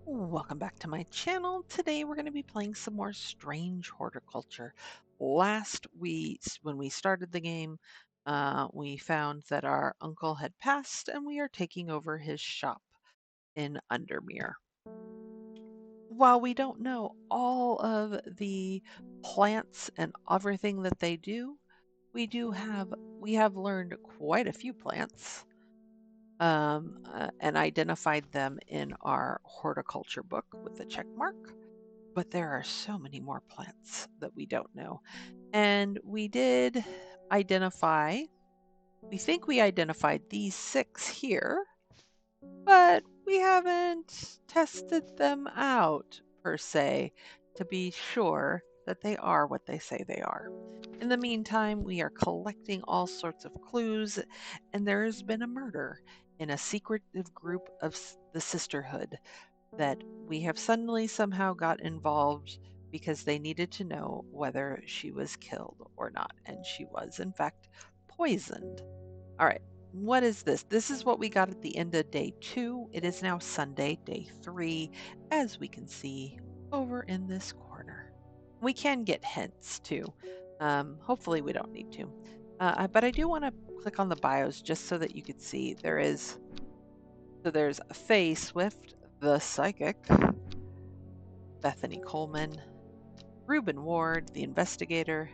Welcome back to my channel. Today we're going to be playing some more Strange Horticulture. When we started the game, we found that our uncle had passed and we are taking over his shop in Undermere. While we don't know all of the plants and everything that they do, we have learned quite a few plants and identified them in our horticulture book with a check mark. But there are so many more plants that we don't know. And we did identify, we think we identified these 6 here, but we haven't tested them out per se to be sure that they are what they say they are. In the meantime, we are collecting all sorts of clues, and there has been a murder in a secretive group of the Sisterhood that we have suddenly somehow got involved because they needed to know whether she was killed or not. And she was, in fact, poisoned. All right, what is this? This is what we got at the end of day 2. It is now Sunday, day 3, as we can see over in this corner. We can get hints too. Hopefully, we don't need to. But I do want to click on the bios just so that you could see there's Faye Swift, the psychic, Bethany Coleman, Reuben Ward, the investigator,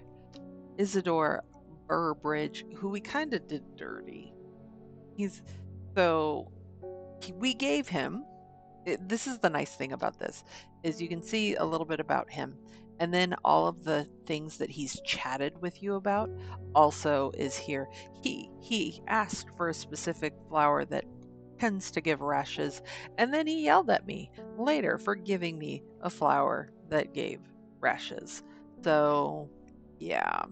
Isidore Burbridge, who we kind of did dirty. We gave him. This is the nice thing about this is you can see a little bit about him, and then all of the things that he's chatted with you about also is here. He asked for a specific flower that tends to give rashes, and then he yelled at me later for giving me a flower that gave rashes. So, yeah,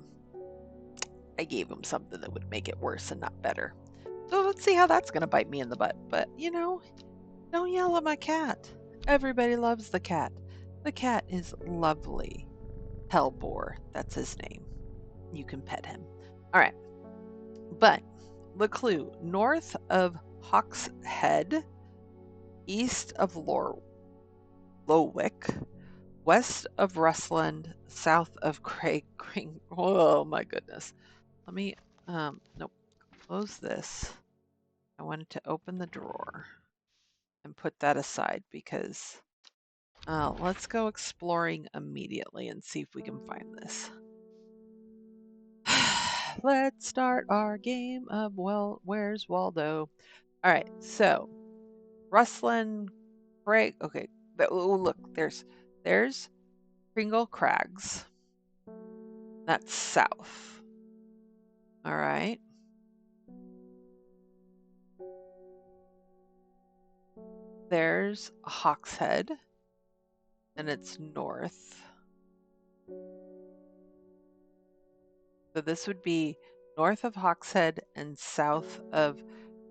I gave him something that would make it worse and not better. So let's see how that's going to bite me in the butt. But, don't yell at my cat. Everybody loves the cat. The cat is lovely. Hellbore, that's his name. You can pet him. All right. But the clue north of Hawk's Head, east of Lowick, west of Rustland, south of Craig Green. Oh my goodness. Let me, nope, close this. I wanted to open the drawer and put that aside because let's go exploring immediately and see if we can find this. Let's start our game of, well, where's Waldo? All right, so Rustlin, Craig. Okay, oh look, there's Pringle Crags. That's south. All right. There's Hawkshead, and it's north. So this would be north of Hawkshead and south of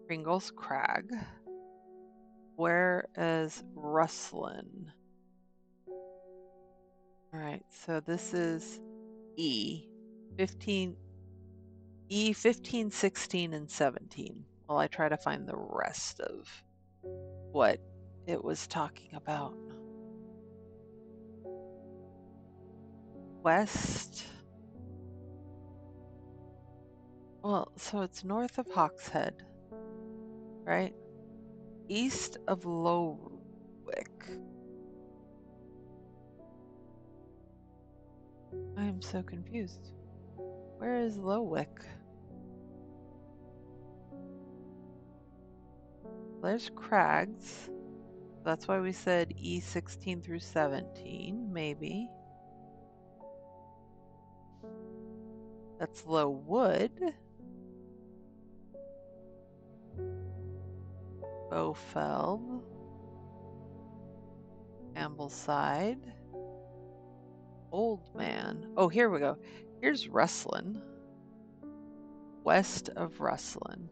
Pringle's Crag. Where is Rustlin? All right, so this is E 15, E 15, 16, and 17. While I try to find the rest of what it was talking about. West. Well, so it's north of Hawkshead, right? East of Lowick. I am so confused. Where is Lowick? There's Crags. That's why we said E16 through 17, maybe. That's Lowood. Bowfeld. Ambleside. Old Man. Oh, here we go. Here's Rustlin. West of Rustlin.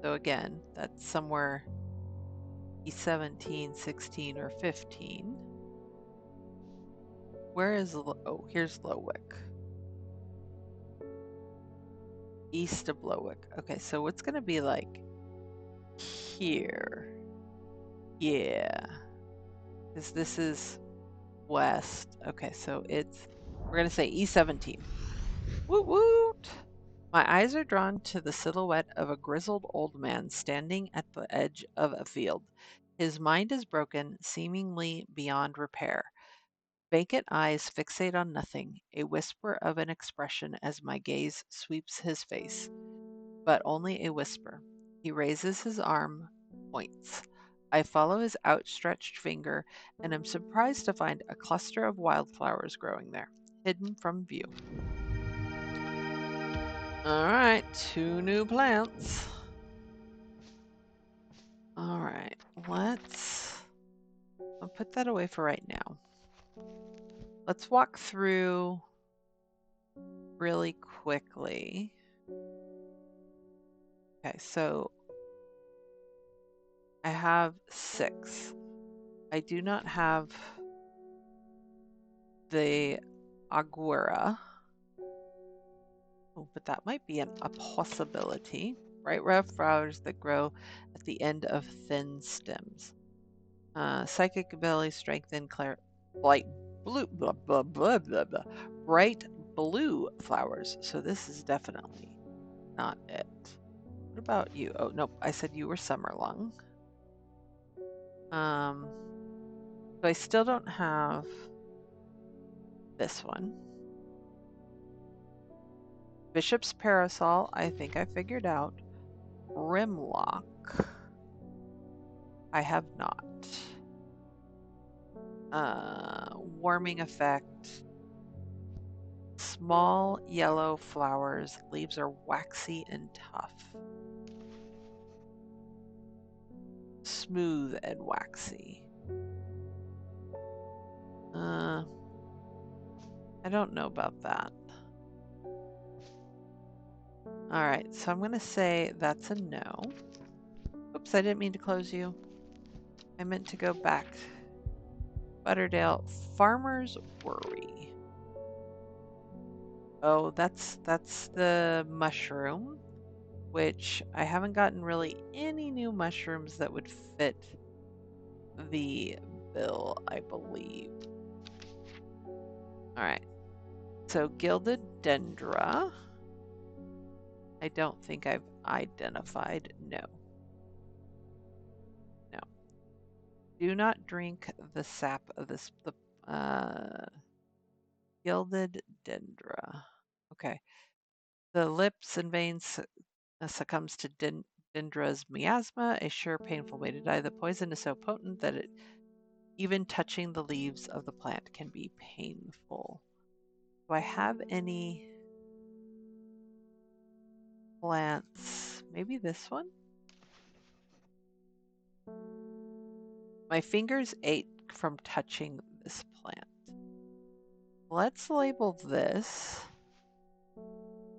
So again, that's somewhere E17, 16, or 15. Where is, oh, here's Lowick. East of Lowick. Okay, so what's going to be like here? Yeah. because this is west. Okay, so we're going to say E17. Woot woot! My eyes are drawn to the silhouette of a grizzled old man standing at the edge of a field. His mind is broken, seemingly beyond repair. Vacant eyes fixate on nothing, a whisper of an expression as my gaze sweeps his face. But only a whisper. He raises his arm, points. I follow his outstretched finger and am surprised to find a cluster of wildflowers growing there, hidden from view. All right, 2 new plants. All right, I'll put that away for right now. Let's walk through really quickly. Okay, so I have 6. I do not have the aguera. Oh, but that might be a possibility. Bright red flowers that grow at the end of thin stems. Psychic ability, strength, and light blue, blah, blah, blah, blah, blah. Bright blue flowers. So this is definitely not it. What about you? Oh, nope. I said you were Summerlung. So I still don't have this one. Bishop's Parasol, I think I figured out. Rimlock, I have not. Warming effect. Small yellow flowers. Leaves are waxy and tough. Smooth and waxy. I don't know about that. All right, so I'm going to say that's a no. Oops, I didn't mean to close you. I meant to go back. Butterdale, Farmer's Worry. Oh, that's the mushroom, which I haven't gotten really any new mushrooms that would fit the bill, I believe. All right, so Gilded Dendra. I don't think I've identified. No. No. Do not drink the sap of this. Gilded Dendra. Okay. The lips and veins succumbs to Dendra's miasma, a sure painful way to die. The poison is so potent that even touching the leaves of the plant can be painful. Do I have any plants? Maybe this one? My fingers ache from touching this plant. Let's label this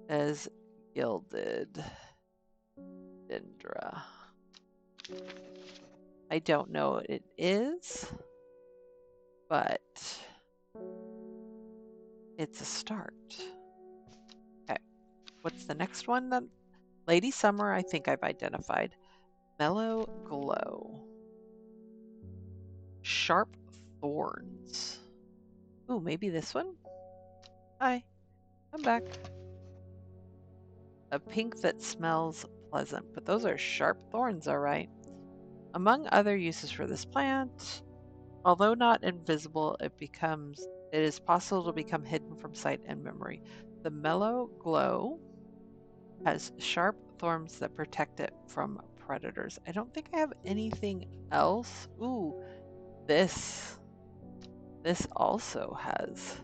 as Gilded Dendra. I don't know what it is, but it's a start. Okay, what's the next one then? Lady Summer, I think I've identified. Mellow Glow. Sharp Thorns. Ooh, maybe this one? Hi, I'm back. A pink that smells pleasant, but those are sharp thorns, all right. Among other uses for this plant, although not invisible, it is possible to become hidden from sight and memory. The Mellow Glow has sharp thorns that protect it from predators. I don't think I have anything else. Ooh, this also has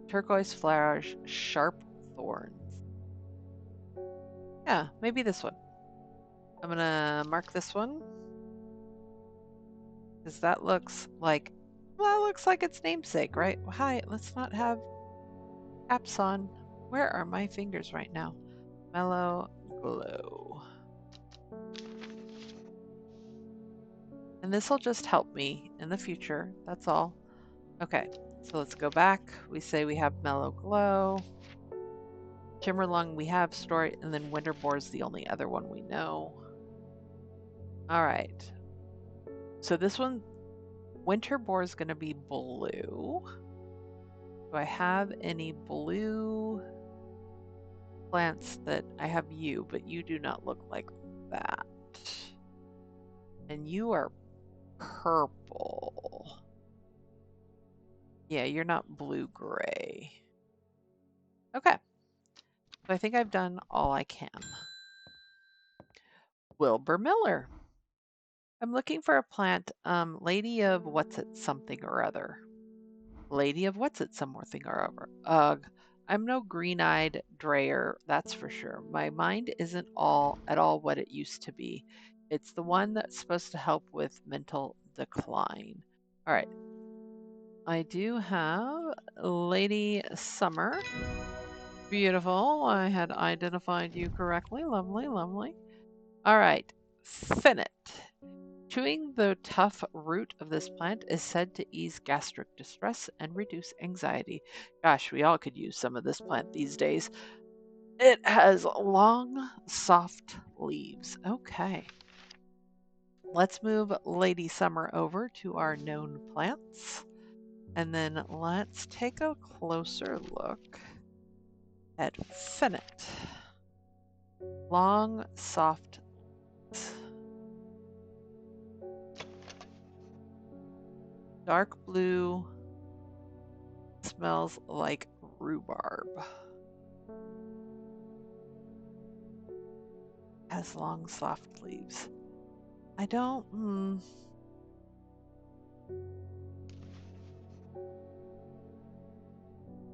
turquoise flowers, sharp thorns. Yeah, maybe this one. I'm gonna mark this one because that looks like its namesake, right? Hi, let's not have apps on. Where are my fingers right now? Mellow Glow. And this will just help me in the future. That's all. Okay, so let's go back. We say we have Mellow Glow. Kimmerlung we have story, and then Winterbore's the only other one we know. All right. So this one, winter boar is going to be blue. Do I have any blue plants that I have you, but you do not look like that. And you are purple. Yeah, you're not blue-gray. Okay. So I think I've done all I can. Wilbur Miller. I'm looking for a plant, Lady of what's it something or other. Lady of what's it something or other. Ugh. I'm no green-eyed drayer, that's for sure. My mind isn't at all what it used to be. It's the one that's supposed to help with mental decline. All right. I do have Lady Summer. Beautiful. I had identified you correctly. Lovely, lovely. All right. Finnet. Chewing the tough root of this plant is said to ease gastric distress and reduce anxiety. Gosh, we all could use some of this plant these days. It has long, soft leaves. Okay. Let's move Lady Summer over to our known plants. And then let's take a closer look at Finnet. Long, soft, dark blue, smells like rhubarb. Has long, soft leaves. I don't.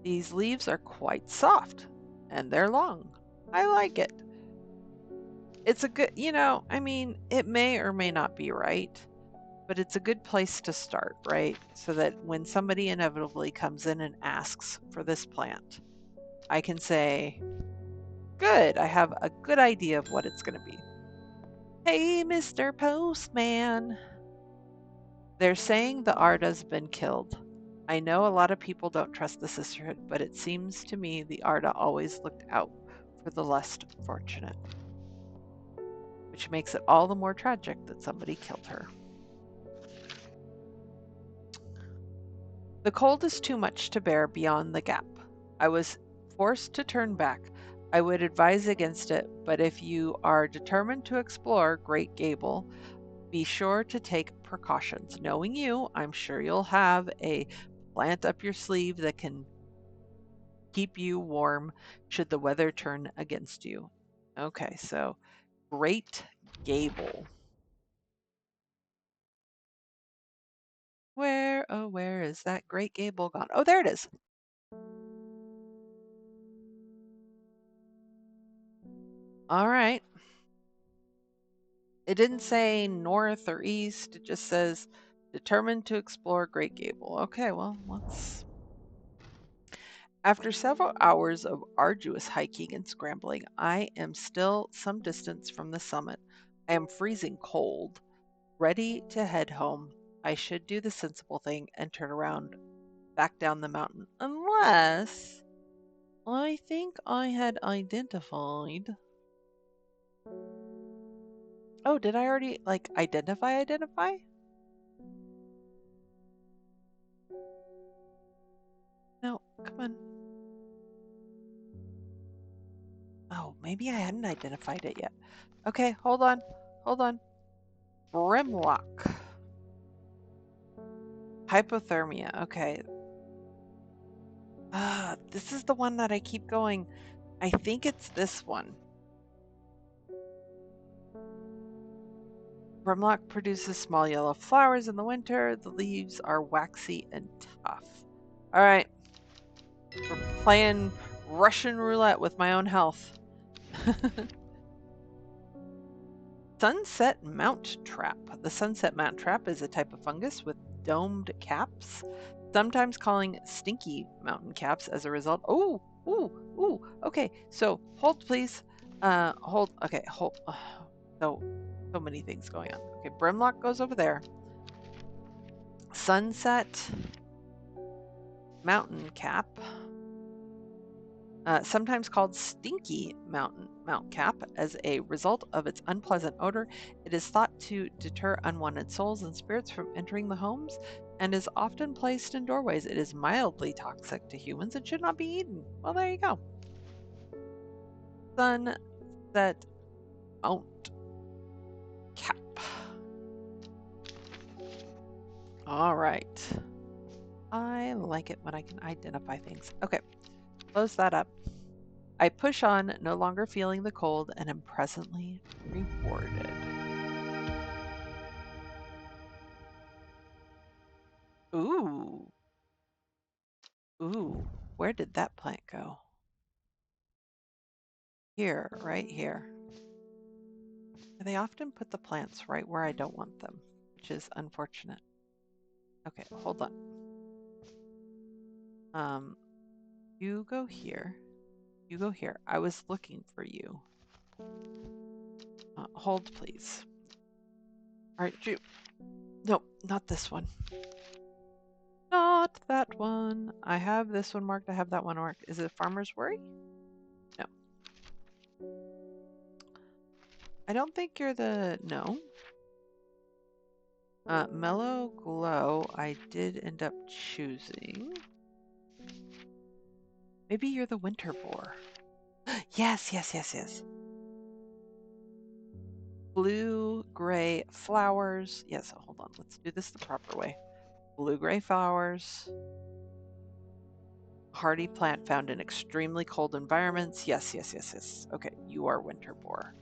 These leaves are quite soft and they're long. I like it. It's a good, I mean, it may or may not be right, but it's a good place to start, right? So that when somebody inevitably comes in and asks for this plant, I can say, good, I have a good idea of what it's going to be. Hey, Mr. Postman. They're saying the Arda's been killed. I know a lot of people don't trust the sisterhood, but it seems to me the Arda always looked out for the less fortunate, which makes it all the more tragic that somebody killed her. The cold is too much to bear beyond the gap. I was forced to turn back. I would advise against it, but if you are determined to explore Great Gable, be sure to take precautions. Knowing you, I'm sure you'll have a plant up your sleeve that can keep you warm should the weather turn against you. Okay, so Great Gable. Where is that Great Gable gone? Oh, there it is. All right. It didn't say north or east. It just says determined to explore Great Gable. Okay, well, let's. After several hours of arduous hiking and scrambling, I am still some distance from the summit. I am freezing cold, ready to head home. I should do the sensible thing and turn around back down the mountain, unless I think I had identified. Oh, did I already identify? No, come on. Oh, maybe I hadn't identified it yet. Okay, hold on. Brimlock. Hypothermia. Okay. This is the one that I keep going. I think it's this one. Brimlock produces small yellow flowers in the winter. The leaves are waxy and tough. All right. We're playing Russian roulette with my own health. Sunset mount trap. The sunset mount trap is a type of fungus with domed caps, sometimes calling stinky mountain caps as a result. Oh, ooh. Okay, so hold, please. Hold. Okay, hold. So many things going on. Okay, Brimlock goes over there. Sunset mountain cap Sometimes called stinky mount cap, as a result of its unpleasant odor, it is thought to deter unwanted souls and spirits from entering the homes and is often placed in doorways. It is mildly toxic to humans and should not be eaten. Well, there you go. Sunset mount cap. All right. I like it when I can identify things. Okay, close that up. I push on, no longer feeling the cold, and am presently rewarded. Ooh. Ooh. Where did that plant go? Here, right here. They often put the plants right where I don't want them, which is unfortunate. Okay, hold on. You go here. You go here. I was looking for you. Hold, please. All right, you. No, not this one. Not that one. I have this one marked. I have that one marked. Is it Farmer's Worry? No. I don't think you're the... No. Mellow Glow, I did end up choosing. Maybe you're the Winter Boar. Yes, yes, yes, yes. Blue-gray flowers. Yes, hold on. Let's do this the proper way. Blue-gray flowers. Hardy plant found in extremely cold environments. Yes, yes, yes, yes. Okay, you are Winter Boar.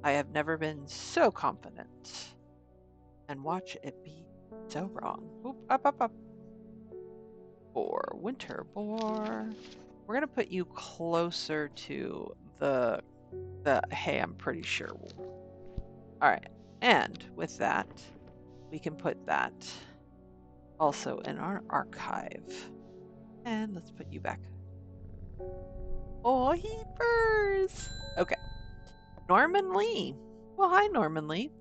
I have never been so confident. And watch it be so wrong. Oop, up, up, up. Boar, Winter Boar. We're going to put you closer to the hey, I'm pretty sure. All right. And with that, we can put that also in our archive. And let's put you back. Oh, he purrs. Okay. Norman Lee. Well, hi, Norman Lee.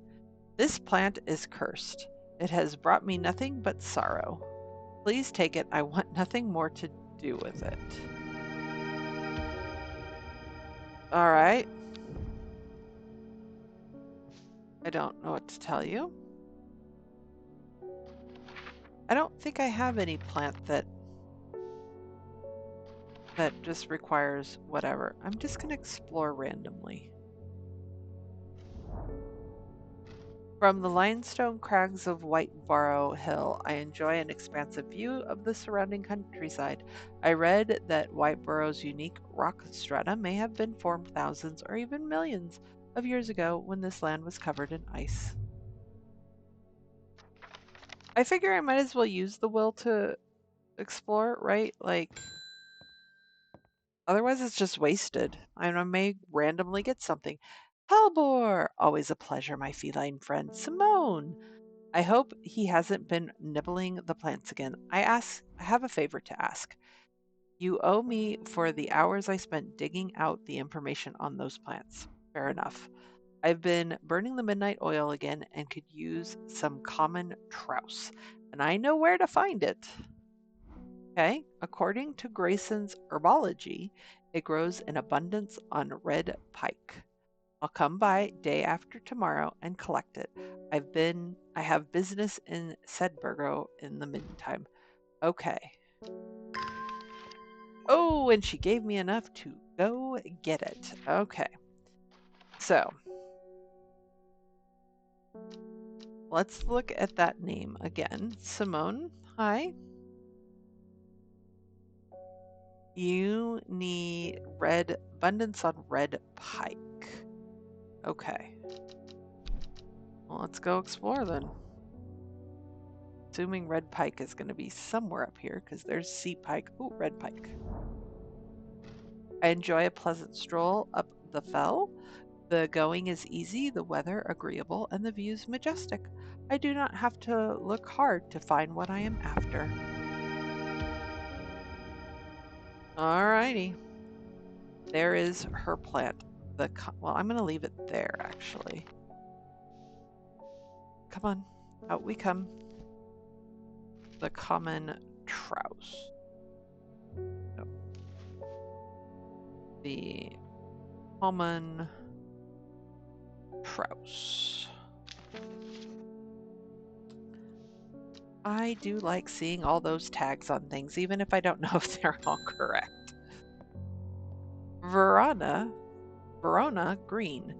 This plant is cursed. It has brought me nothing but sorrow. Please take it. I want nothing more to do with it. All right. I don't know what to tell you. I don't think I have any plant that just requires whatever. I'm just going to explore randomly. From the limestone crags of Whiteborough Hill, I enjoy an expansive view of the surrounding countryside. I read that Whiteborough's unique rock strata may have been formed thousands or even millions of years ago when this land was covered in ice. I figure I might as well use the will to explore, right? Like, otherwise it's just wasted. I may randomly get something. Hellbore! Always a pleasure, my feline friend. Simone! I hope he hasn't been nibbling the plants again. I have a favor to ask. You owe me for the hours I spent digging out the information on those plants. Fair enough. I've been burning the midnight oil again and could use some common trouse. And I know where to find it. Okay, according to Grayson's herbology, it grows in abundance on red pike. I'll come by day after tomorrow and collect it. I have business in Sedbergo in the meantime. Okay. Oh, and she gave me enough to go get it. Okay. So, let's look at that name again. Simone, hi. You need abundance on red pike. Okay. Well, let's go explore then. Assuming red pike is going to be somewhere up here because there's sea pike. Ooh, red pike. I enjoy a pleasant stroll up the fell. The going is easy, the weather agreeable, and the views majestic. I do not have to look hard to find what I am after. Alrighty. There is her plant. Well, I'm going to leave it there, actually. Come on. Out we come. The common trouse. No. the common Prouse. I do like seeing all those tags on things, even if I don't know if they're all correct. Verona green.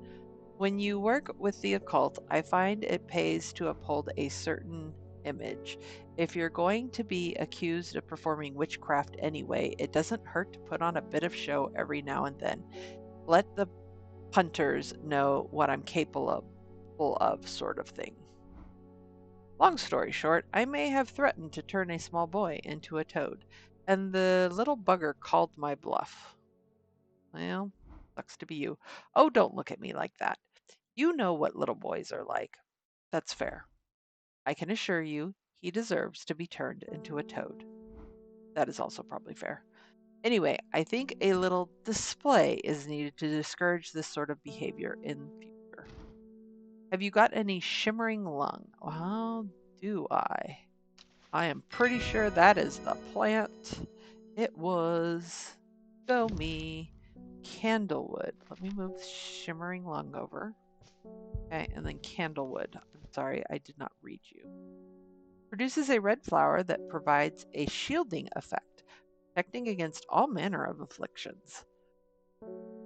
When you work with the occult, I find it pays to uphold a certain image. If you're going to be accused of performing witchcraft anyway, it doesn't hurt to put on a bit of show every now and then. Let the punters know what I'm capable of, sort of thing. Long story short, I may have threatened to turn a small boy into a toad, and the little bugger called my bluff. Well, sucks to be you. Oh, don't look at me like that. You know what little boys are like. That's fair. I can assure you he deserves to be turned into a toad. That is also probably fair. Anyway, I think a little display is needed to discourage this sort of behavior in future. Have you got any shimmering lung? Well, do I? I am pretty sure that is the plant. It was, go me, candlewood. Let me move shimmering lung over. Okay, and then candlewood. I'm sorry, I did not read you. Produces a red flower that provides a shielding effect, protecting against all manner of afflictions.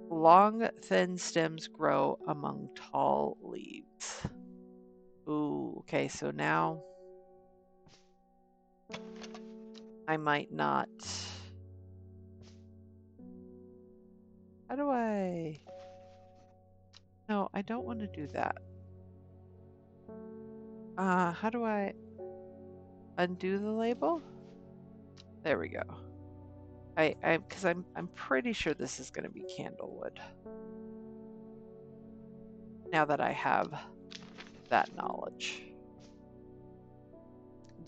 Long, thin stems grow among tall leaves. Ooh, okay, so now I might not. How do I? No, I don't want to do that. How do I undo the label? There we go. Because I'm pretty sure this is going to be candlewood. Now that I have that knowledge.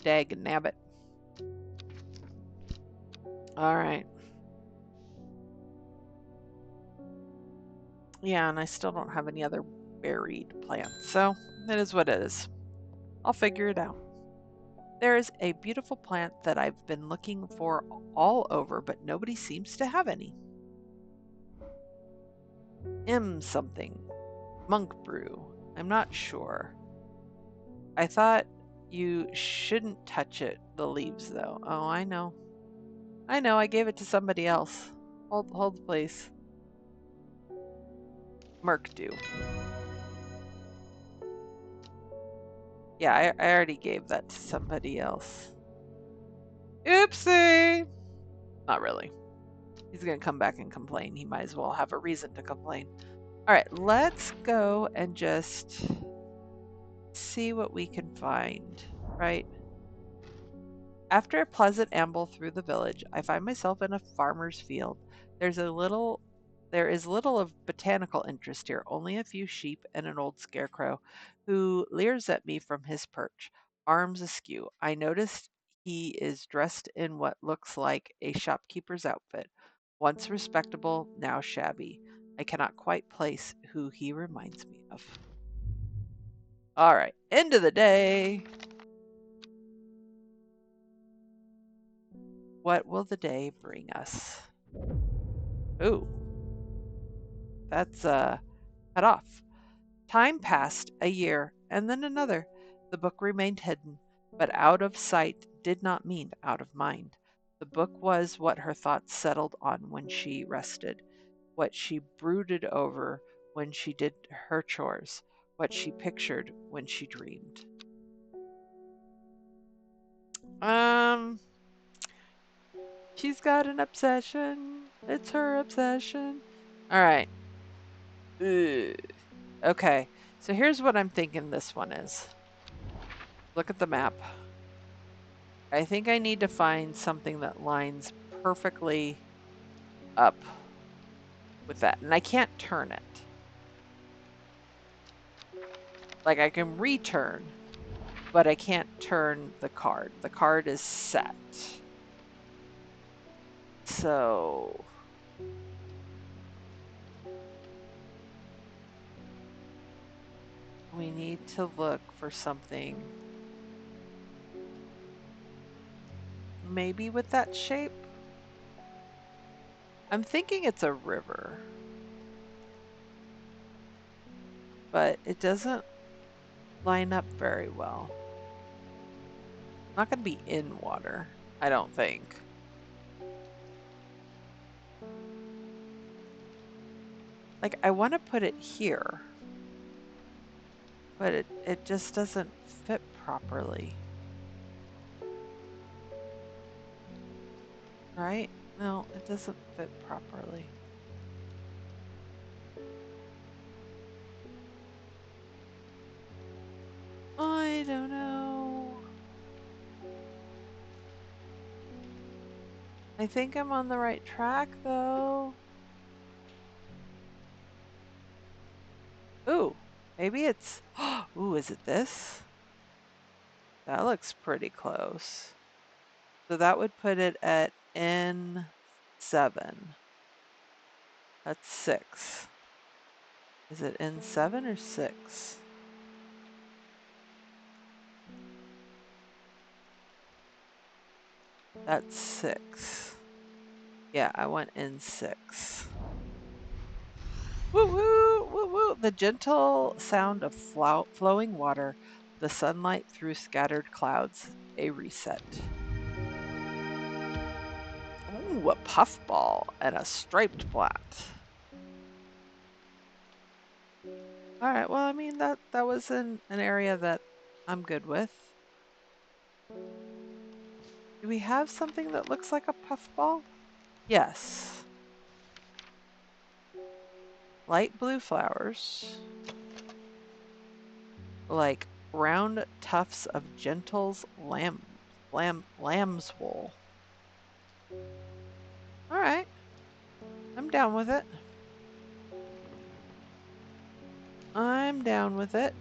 Dag nabbit. All right. Yeah, and I still don't have any other buried plants, so it is what it is. I'll figure it out. There is a beautiful plant that I've been looking for all over, but nobody seems to have any. Something. Monk brew. I'm not sure. I thought you shouldn't touch it, the leaves, though. Oh, I know. I know, I gave it to somebody else. Hold please. Merc do. Yeah, I already gave that to somebody else. Oopsie! Not really. He's gonna come back and complain. He might as well have a reason to complain. Alright, let's go and just see what we can find, right? After a pleasant amble through the village, I find myself in a farmer's field. There is little of botanical interest here, only a few sheep and an old scarecrow who leers at me from his perch, arms askew. I notice he is dressed in what looks like a shopkeeper's outfit, once respectable, now shabby. I cannot quite place who he reminds me of. All right, end of the day. What will the day bring us? Ooh, that's cut off. Time passed, a year, and then another. The book remained hidden, but out of sight did not mean out of mind. The book was what her thoughts settled on when she rested, what she brooded over when she did her chores, what she pictured when she dreamed. She's got an obsession. It's her obsession. All right. Ugh. Okay, so here's what I'm thinking this one is. Look at the map. I think I need to find something that lines perfectly up with that. And I can't turn it. Like I can return, but I can't turn the card. The card is set. So we need to look for something maybe with that shape. I'm thinking it's a river, but it doesn't line up very well. Not going to be in water, I don't think. Like, I want to put it here, but it just doesn't fit properly. Right? No, it doesn't fit properly. I don't know. I think I'm on the right track, though. Ooh, maybe it's... Ooh, is it this? That looks pretty close. So that would put it at N7. That's 6. Is it N7 or 6? That's 6. Yeah, I want N6. Woo woo, woo woo. The gentle sound of flowing water, the sunlight through scattered clouds, a reset. Ooh, a puffball and a striped plat. All right, well, I mean, that was in an area that I'm good with. Do we have something that looks like a puffball? Yes. Light blue flowers, like round tufts of gentle's lamb's wool. All right, I'm down with it. I'm down with it.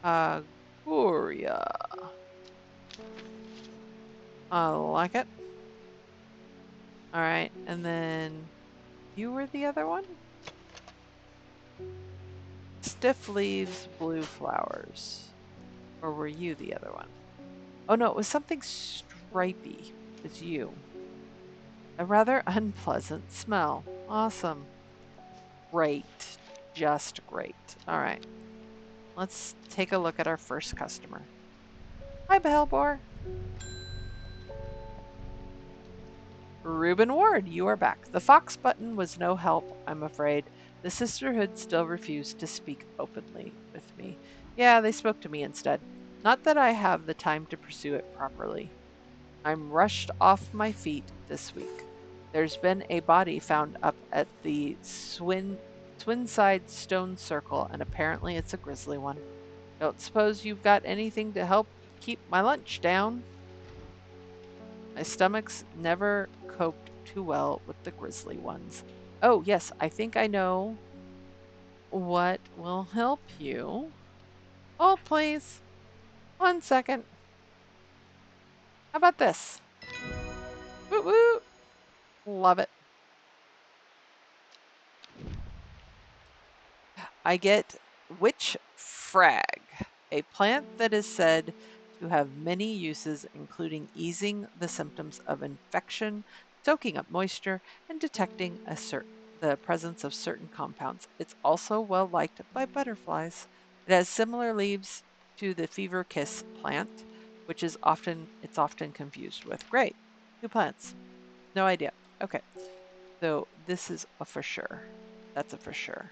Agoria. I like it. All right, and then you were the other one? Stiff leaves, blue flowers. Or were you the other one? Oh no, it was something stripy. It's you. A rather unpleasant smell. Awesome. Great. Just great. All right. Let's take a look at our first customer. Hi, Bellbore. Reuben Ward, you are back. The Fox button was no help, I'm afraid. The sisterhood still refused to speak openly with me. Yeah, they spoke to me instead. Not that I have the time to pursue it properly. I'm rushed off my feet this week. There's been a body found up at the Swinside Stone Circle, and apparently it's a grisly one. Don't suppose you've got anything to help keep my lunch down? My stomach's never coped too well with the grisly ones. Oh, yes, I think I know what will help you. Oh, please. 1 second. How about this? Woo woo. Love it. I get witch frag, a plant that is said to have many uses, including easing the symptoms of infection, soaking up moisture, and detecting the presence of certain compounds. It's also well liked by butterflies. It has similar leaves to the fever kiss plant, which is often confused with. Great, new plants. No idea. Okay, so this is a for sure. That's a for sure.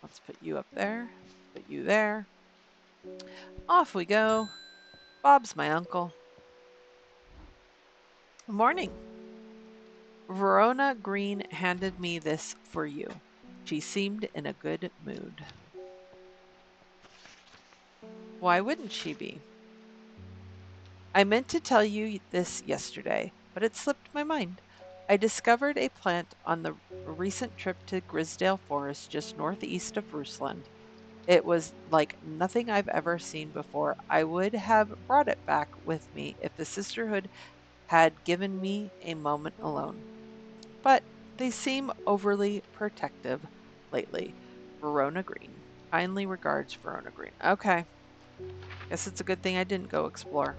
Let's put you up there, put you there. Off we go. Bob's my uncle. Morning. Verona Green handed me this for you. She seemed in a good mood. Why wouldn't she be? I meant to tell you this yesterday, but it slipped my mind. I discovered a plant on the recent trip to Grisdale Forest just northeast of Rusland. It was like nothing I've ever seen before. I would have brought it back with me if the sisterhood had given me a moment alone. But they seem overly protective lately. Verona Green. Kindly regards, Verona Green. Okay. Guess it's a good thing I didn't go explore.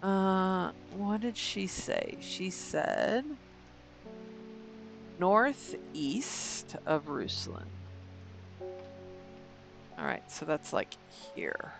What did she say? She said northeast of Ruslan. All right, so that's like here.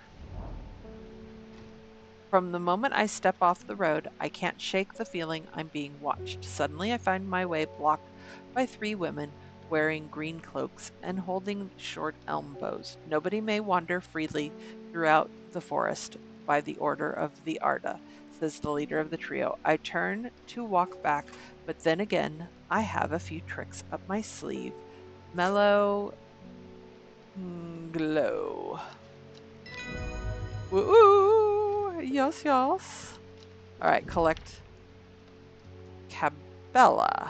From the moment I step off the road, I can't shake the feeling I'm being watched. Suddenly, I find my way blocked by three women wearing green cloaks and holding short elm bows. Nobody may wander freely throughout the forest by the order of the Arda, says the leader of the trio. I turn to walk back, but then again, I have a few tricks up my sleeve. Mellow glow. Woo! Yes, yes. All right, collect Cabela,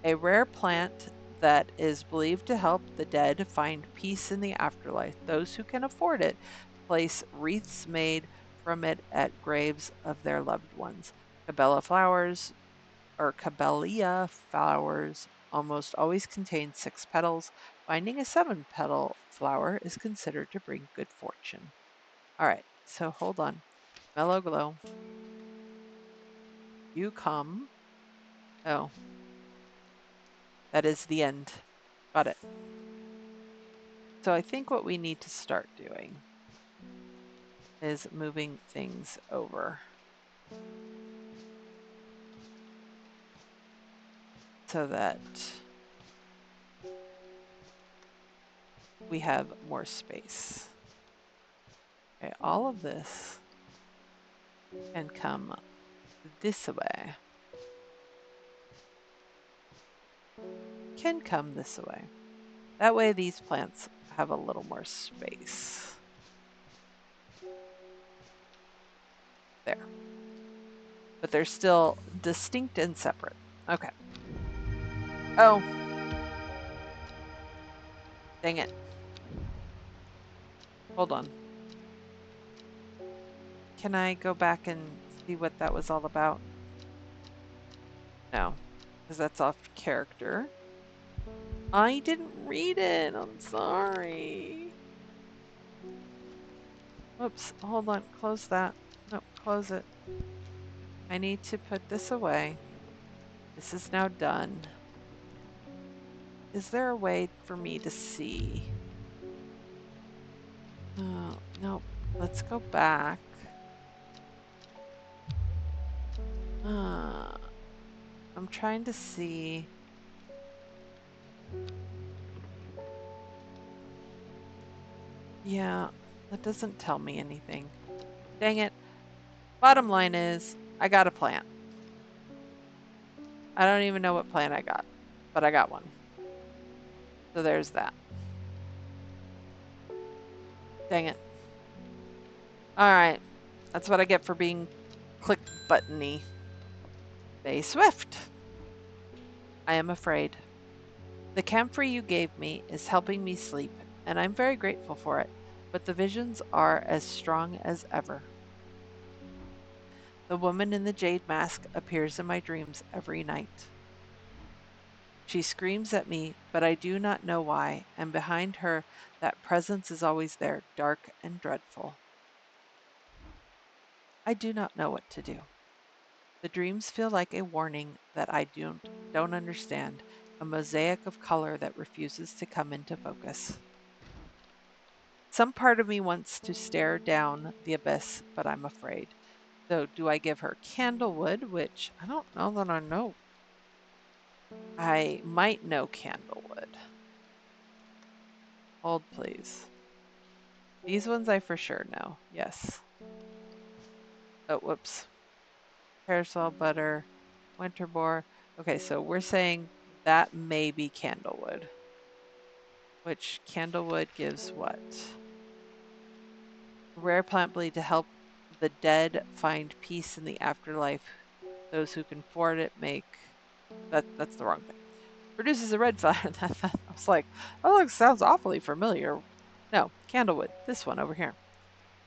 a rare plant that is believed to help the dead find peace in the afterlife. Those who can afford it place wreaths made from it at graves of their loved ones. Cabela flowers or Camellia flowers almost always contain 6 petals. Finding a 7 petal flower is considered to bring good fortune. All right, so hold on. Mellow glow. You come. Oh, that is the end. Got it. So I think what we need to start doing is moving things over so that we have more space. Okay, all of this can come this way. Can come this way. That way these plants have a little more space. There. But they're still distinct and separate. Okay. Oh. Dang it. Hold on. Can I go back and see what that was all about? No, because that's off character. I didn't read it. I'm sorry. Oops, hold on. Close that. No, close it. I need to put this away. This is now done. Is there a way for me to see? Oh, no. Let's go back. I'm trying to see. Yeah, that doesn't tell me anything. Dang it. Bottom line is, I got a plant. I don't even know what plant I got, but I got one. So there's that. Dang it. All right. That's what I get for being click buttony. Bay Swift. I am afraid. The camphor you gave me is helping me sleep, and I'm very grateful for it, but the visions are as strong as ever. The woman in the jade mask appears in my dreams every night. She screams at me, but I do not know why, and behind her, that presence is always there, dark and dreadful. I do not know what to do. The dreams feel like a warning that I don't understand, a mosaic of color that refuses to come into focus. Some part of me wants to stare down the abyss, but I'm afraid. So, do I give her candlewood, which I don't know that I know. I might know candlewood. Hold, please. These ones I for sure know. Yes. Oh, whoops. Parasol butter, winter boar. Okay, so we're saying that may be candlewood. Which candlewood gives what? Rare plant bleed to help the dead find peace in the afterlife. Those who can afford it make that's the wrong thing. Produces a red flower. I was like, oh, sounds awfully familiar. No, candlewood. This one over here.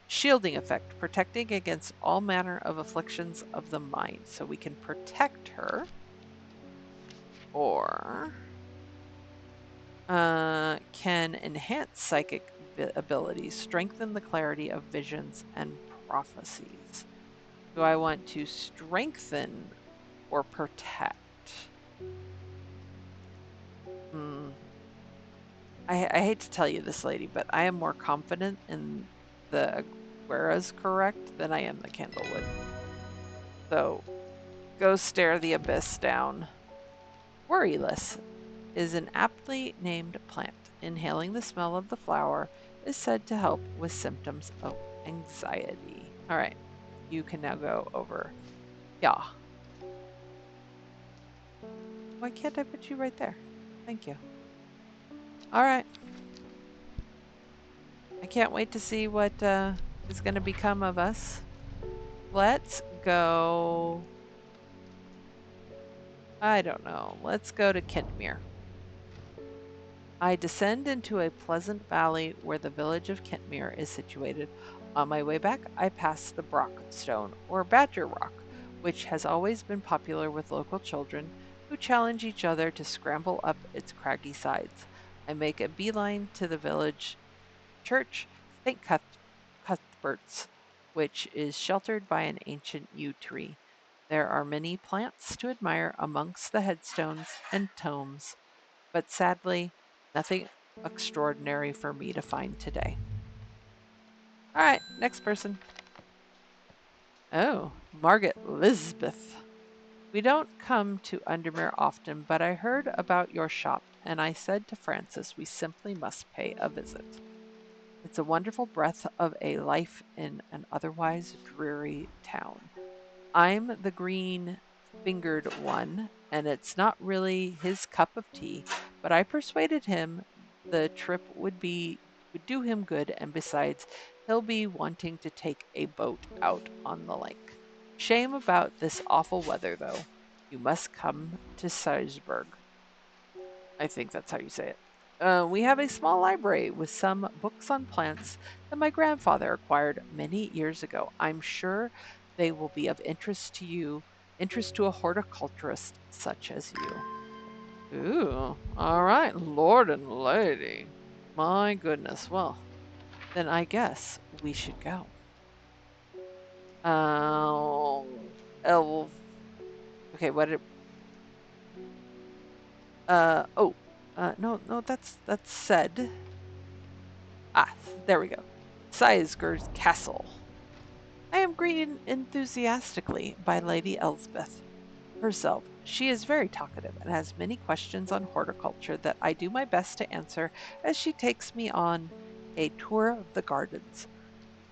Shielding effect, protecting against all manner of afflictions of the mind. So we can protect her, or can enhance psychic abilities, strengthen the clarity of visions and prophecies. Do I want to strengthen or protect? Hmm. I hate to tell you this, lady, but I am more confident in the Aguera's correct than I am the Candlewood. So go stare the abyss down. Worryless is an aptly named plant. Inhaling the smell of the flower is said to help with symptoms of anxiety. All right, you can now go over. Yeah. Why can't I put you right there? Thank you. All right. I can't wait to see what is going to become of us. Let's go. I don't know. Let's go to Kentmere. I descend into a pleasant valley where the village of Kentmere is situated. On my way back, I pass the Brock Stone, or Badger Rock, which has always been popular with local children who challenge each other to scramble up its craggy sides. I make a beeline to the village church, St. Cuthbert's, which is sheltered by an ancient yew tree. There are many plants to admire amongst the headstones and tombs, but sadly, nothing extraordinary for me to find today. All right, next person. Oh, Margaret Lisbeth. We don't come to Undermere often, but I heard about your shop, and I said to Francis we simply must pay a visit. It's a wonderful breath of a life in an otherwise dreary town. I'm the green fingered one, and it's not really his cup of tea, but I persuaded him the trip would do him good, and besides, he'll be wanting to take a boat out on the lake. Shame about this awful weather, though. You must come to Salzburg. I think that's how you say it. We have a small library with some books on plants that my grandfather acquired many years ago. I'm sure they will be of interest to a horticulturist such as you. Ooh, all right, Lord and Lady. My goodness. Well, then I guess we should go. Oh, okay, what did, oh, no, that's said. Ah, there we go. Siesger's Castle. I am greeted enthusiastically by Lady Elspeth herself. She is very talkative and has many questions on horticulture that I do my best to answer as she takes me on a tour of the gardens.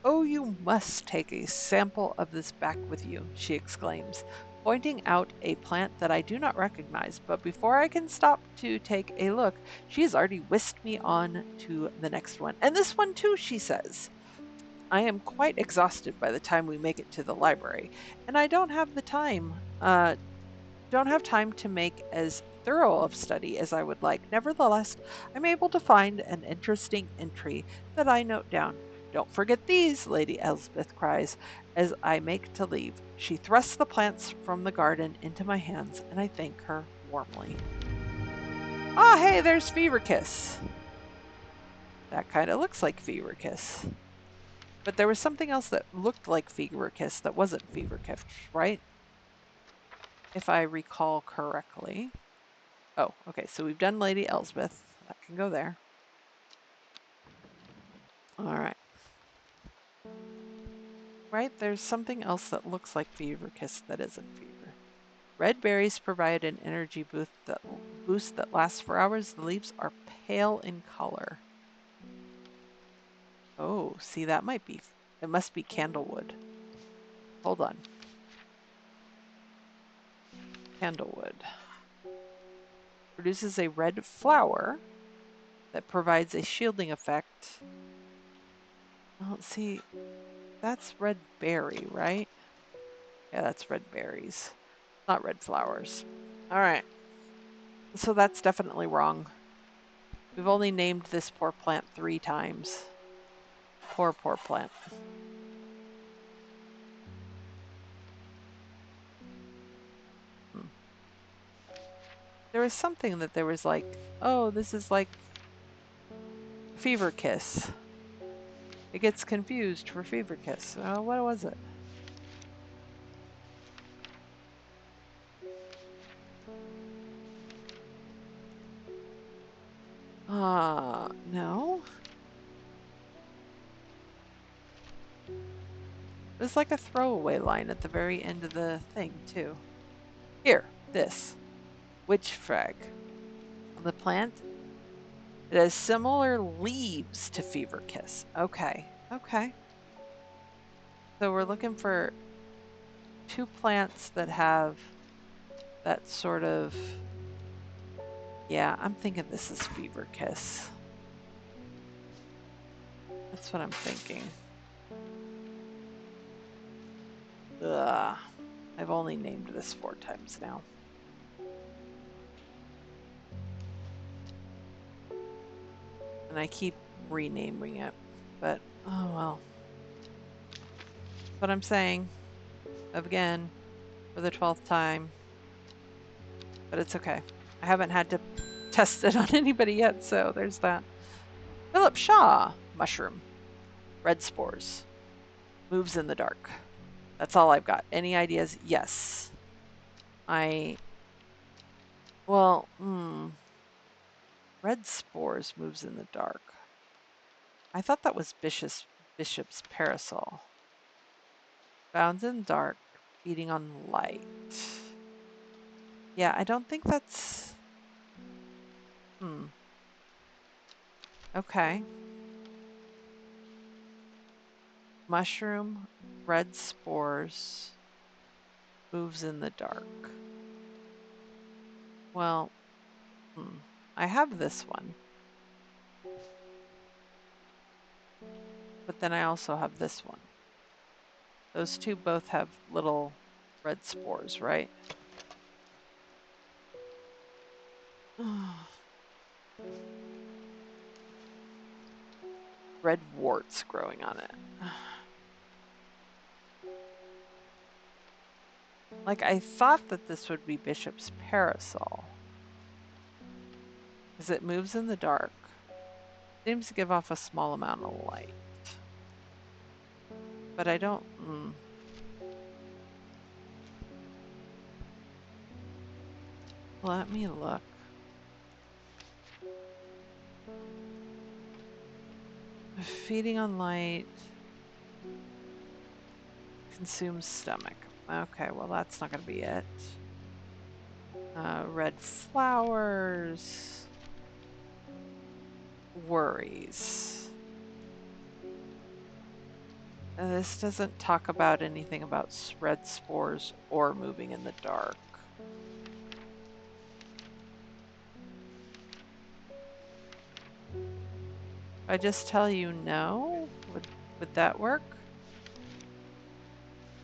Oh, you must take a sample of this back with you, she exclaims, pointing out a plant that I do not recognize. But before I can stop to take a look, she has already whisked me on to the next one. And this one too, she says. I am quite exhausted by the time we make it to the library, and I don't have time to make as thorough of study as I would like. Nevertheless, I'm able to find an interesting entry that I note down. Don't forget these, Lady Elspeth cries as I make to leave. She thrusts the plants from the garden into my hands, and I thank her warmly. Ah, hey, there's Fever Kiss. That kind of looks like Fever Kiss. But there was something else that looked like Fever Kiss that wasn't Fever Kiss, right? If I recall correctly. Oh, okay, so we've done Lady Elspeth. That can go there. All right. Right, there's something else that looks like Fever Kiss that isn't Fever. Red berries provide an energy boost that lasts for hours. The leaves are pale in color. Oh, see, that might be. It must be candlewood. Hold on. Candlewood produces a red flower that provides a shielding effect. Oh, see, that's red berry, right? Yeah, that's red berries, not red flowers. All right, so that's definitely wrong. We've only named this poor plant 3 times. Poor plant. Hmm. There was something that there was like, oh, this is like Fever Kiss. It gets confused for Fever Kiss. What was it? No. There's like a throwaway line at the very end of the thing, too. Here, this. Witch frag. The plant. It has similar leaves to fever kiss. Okay. Okay. So we're looking for 2 plants that have that sort of. Yeah, I'm thinking this is fever kiss. That's what I'm thinking. Ugh. I've only named this 4 times now. And I keep renaming it. But, oh well. What I'm saying, again, for the 12th time. But it's okay. I haven't had to test it on anybody yet, so there's that. Philip Shaw mushroom. Red spores. Moves in the dark. That's all I've got. Any ideas? Yes. Well, red spores moves in the dark. I thought that was Bishop's parasol. Found in dark, feeding on light. Yeah, I don't think that's. Okay. Mushroom, red spores, moves in the dark. Well, I have this one. But then I also have this one. Those 2 both have little red spores, right? Red warts growing on it. Like, I thought that this would be Bishop's parasol. Because it moves in the dark. Seems to give off a small amount of light. But I don't. Let me look. Feeding on light. Consumes stomach. Okay, well, that's not going to be it. Red flowers. Worries. This doesn't talk about anything about red spores or moving in the dark. I just tell you no? Would that work?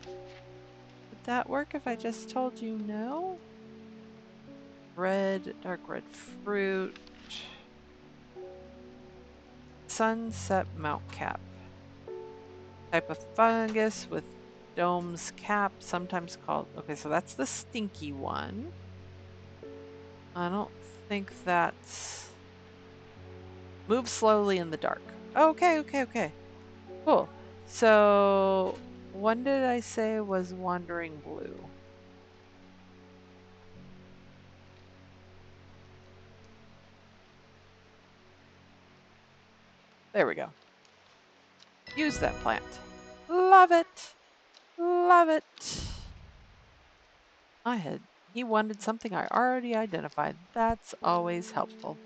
Would that work if I just told you no? Red, dark red fruit. Sunset mount cap. Type of fungus with dome's cap, sometimes called. Okay, so that's the stinky one. I don't think that's. Move slowly in the dark. Okay. Cool. So, one did I say was wandering blue? There we go. Use that plant. Love it. Love it. He wanted something I already identified. That's always helpful.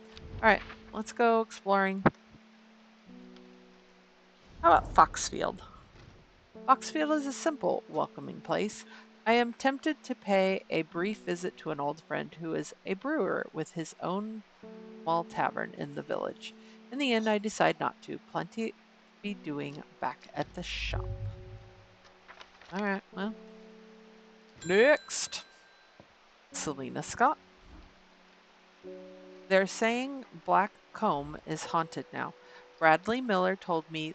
All right, let's go exploring. How about Foxfield? Foxfield is a simple, welcoming place. I am tempted to pay a brief visit to an old friend who is a brewer with his own small tavern in the village. In the end, I decide not to. Plenty to be doing back at the shop. All right, well, next. Selena Scott. They're saying Black Combe is haunted now. Bradley Miller told me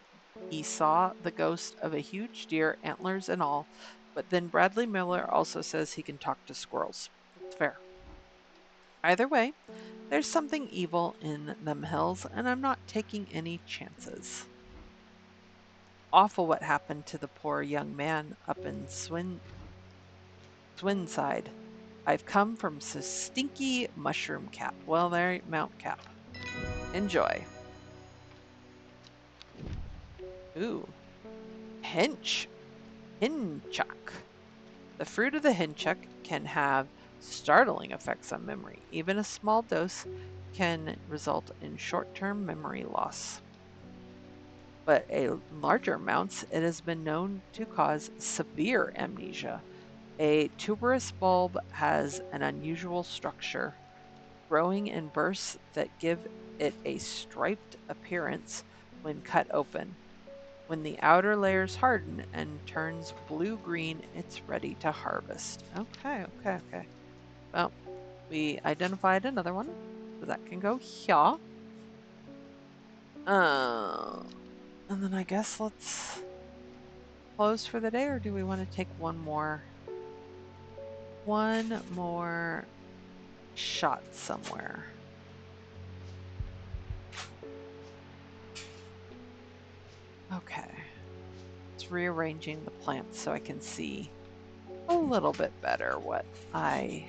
he saw the ghost of a huge deer, antlers and all, but then Bradley Miller also says he can talk to squirrels. That's fair. Either way, there's something evil in them hills, and I'm not taking any chances. Awful what happened to the poor young man up in Swinside. I've come from stinky mushroom cap. Well, there, Mount Cap. Enjoy. Ooh, hinch. Hinchuck. The fruit of the hinchuck can have startling effects on memory. Even a small dose can result in short-term memory loss. But in larger amounts, it has been known to cause severe amnesia. A tuberous bulb has an unusual structure, growing in bursts that give it a striped appearance when cut open. When the outer layers harden and turns blue-green, it's ready to harvest. Okay. Well, we identified another one, so that can go here. And then I guess let's close for the day, or do we want to take one more shot somewhere? Okay. It's rearranging the plants so I can see a little bit better what I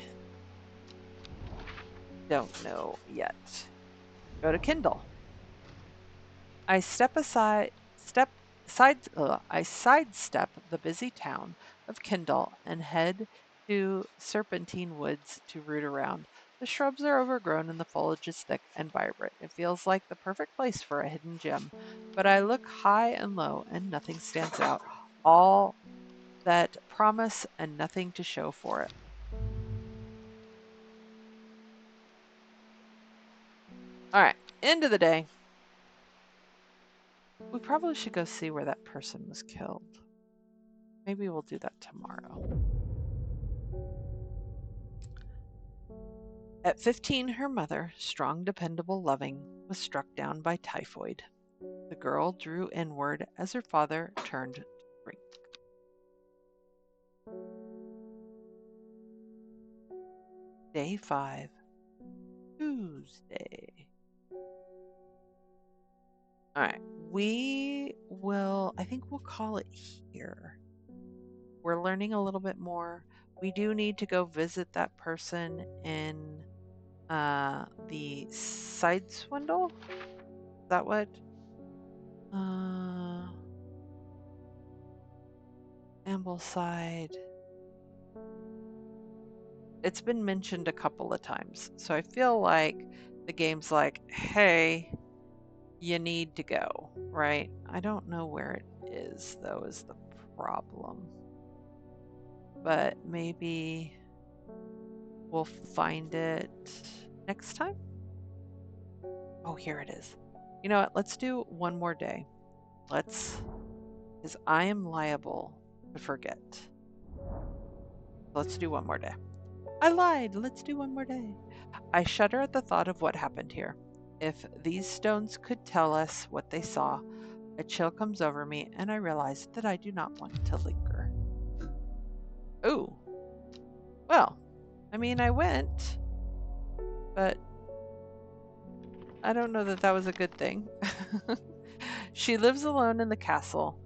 don't know yet. Go to Kindle. I sidestep the busy town of Kindle and head to Serpentine Woods to root around. The shrubs are overgrown and the foliage is thick and vibrant. It feels like the perfect place for a hidden gem. But I look high and low and nothing stands out. All that promise and nothing to show for it. All right, end of the day. We probably should go see where that person was killed. Maybe we'll do that tomorrow. At 15, her mother, strong, dependable, loving, was struck down by typhoid. The girl drew inward as her father turned to drink. Day 5, Tuesday. All right, I think we'll call it here. We're learning a little bit more. We do need to go visit that person in the side swindle. Is that what? Ambleside. It's been mentioned a couple of times, so I feel like the game's like, hey, you need to go, right? I don't know where it is, though, is the problem. But maybe we'll find it next time. Oh, here it is. You know what? Let's do one more day. Because I am liable to forget. Let's do one more day. I lied. Let's do one more day. I shudder at the thought of what happened here. If these stones could tell us what they saw, a chill comes over me and I realize that I do not want to linger. Ooh. Well, I mean, I went, but I don't know that that was a good thing. She lives alone in the castle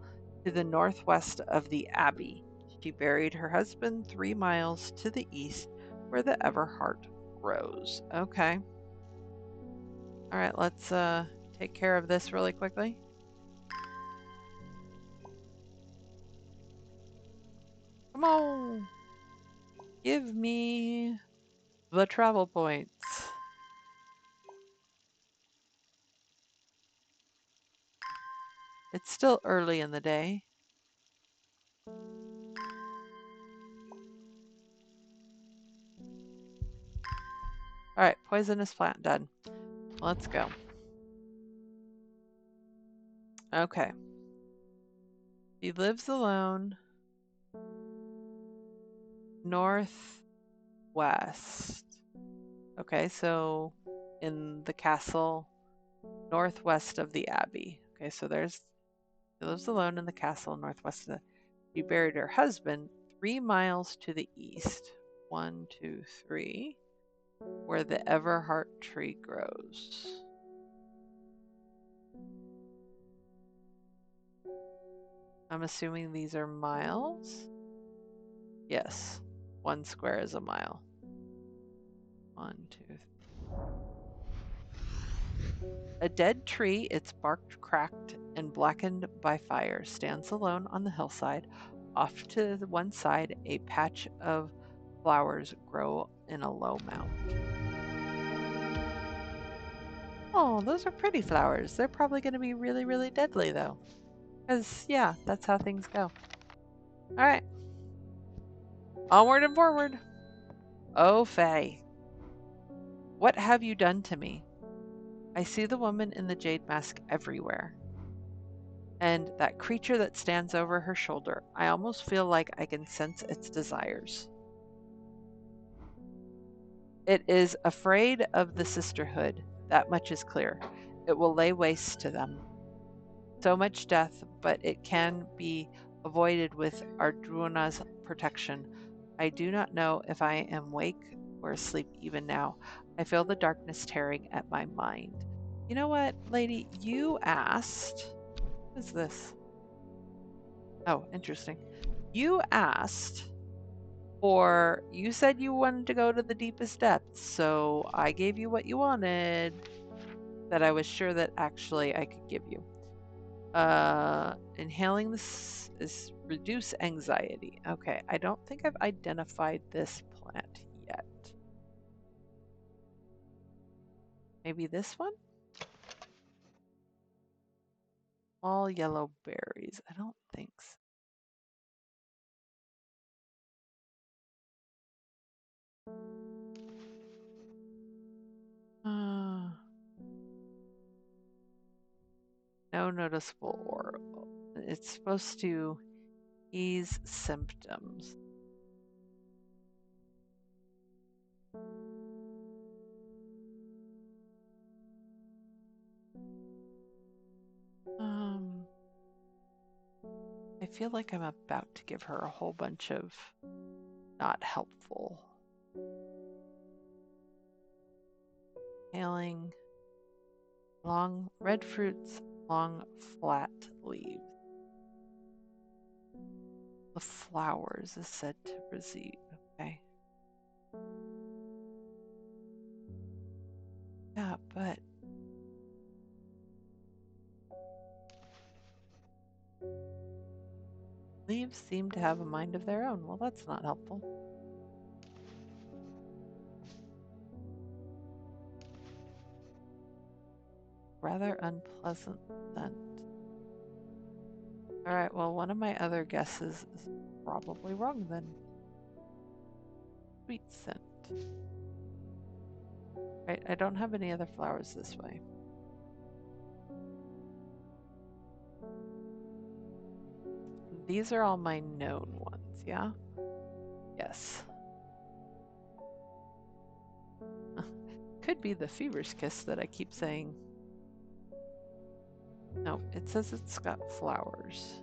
to the northwest of the abbey. She buried her husband 3 miles to the east where the Everheart grows. Okay. All right, let's take care of this really quickly. Come on. Give me the travel points. It's still early in the day. All right, poisonous plant done. Let's go. Okay. He lives alone. Northwest. Okay, so in the castle, northwest of the abbey. Okay, so he lives alone in the castle northwest of the. She buried her husband 3 miles to the east. 1, 2, 3. Where the Everheart tree grows. I'm assuming these are miles. Yes, 1 square is a mile. 1, 2, 3. A dead tree, its bark cracked and blackened by fire, stands alone on the hillside. Off to the one side, a patch of flowers grow in a low mound. Oh, those are pretty flowers. They're probably going to be really, really deadly, though. Because, yeah, that's how things go. All right. Onward and forward. Oh, Faye, what have you done to me? I see the woman in the jade mask everywhere. And that creature that stands over her shoulder. I almost feel like I can sense its desires. It is afraid of the sisterhood. That much is clear. It will lay waste to them. So much death, but it can be avoided with Ardruna's protection. I do not know if I am awake or asleep even now. I feel the darkness tearing at my mind. You know what, lady? You asked. What is this? Oh, interesting. You asked for. You said you wanted to go to the deepest depths, so I gave you what you wanted that I was sure that actually I could give you. Inhaling this is reduce anxiety. Okay, I don't think I've identified this plant yet. Maybe this one? All yellow berries. I don't think so. No noticeable aura. It's supposed to ease symptoms. I feel like I'm about to give her a whole bunch of not helpful. Hailing long red fruits, long flat leaves. The flowers is said to receive. Okay. Yeah, but leaves seem to have a mind of their own. Well, that's not helpful. Rather unpleasant scent. All right, well, one of my other guesses is probably wrong then. Sweet scent. Right, I don't have any other flowers this way. These are all my known ones, yeah? Yes. Could be the fever's kiss that I keep saying. No, it says it's got flowers.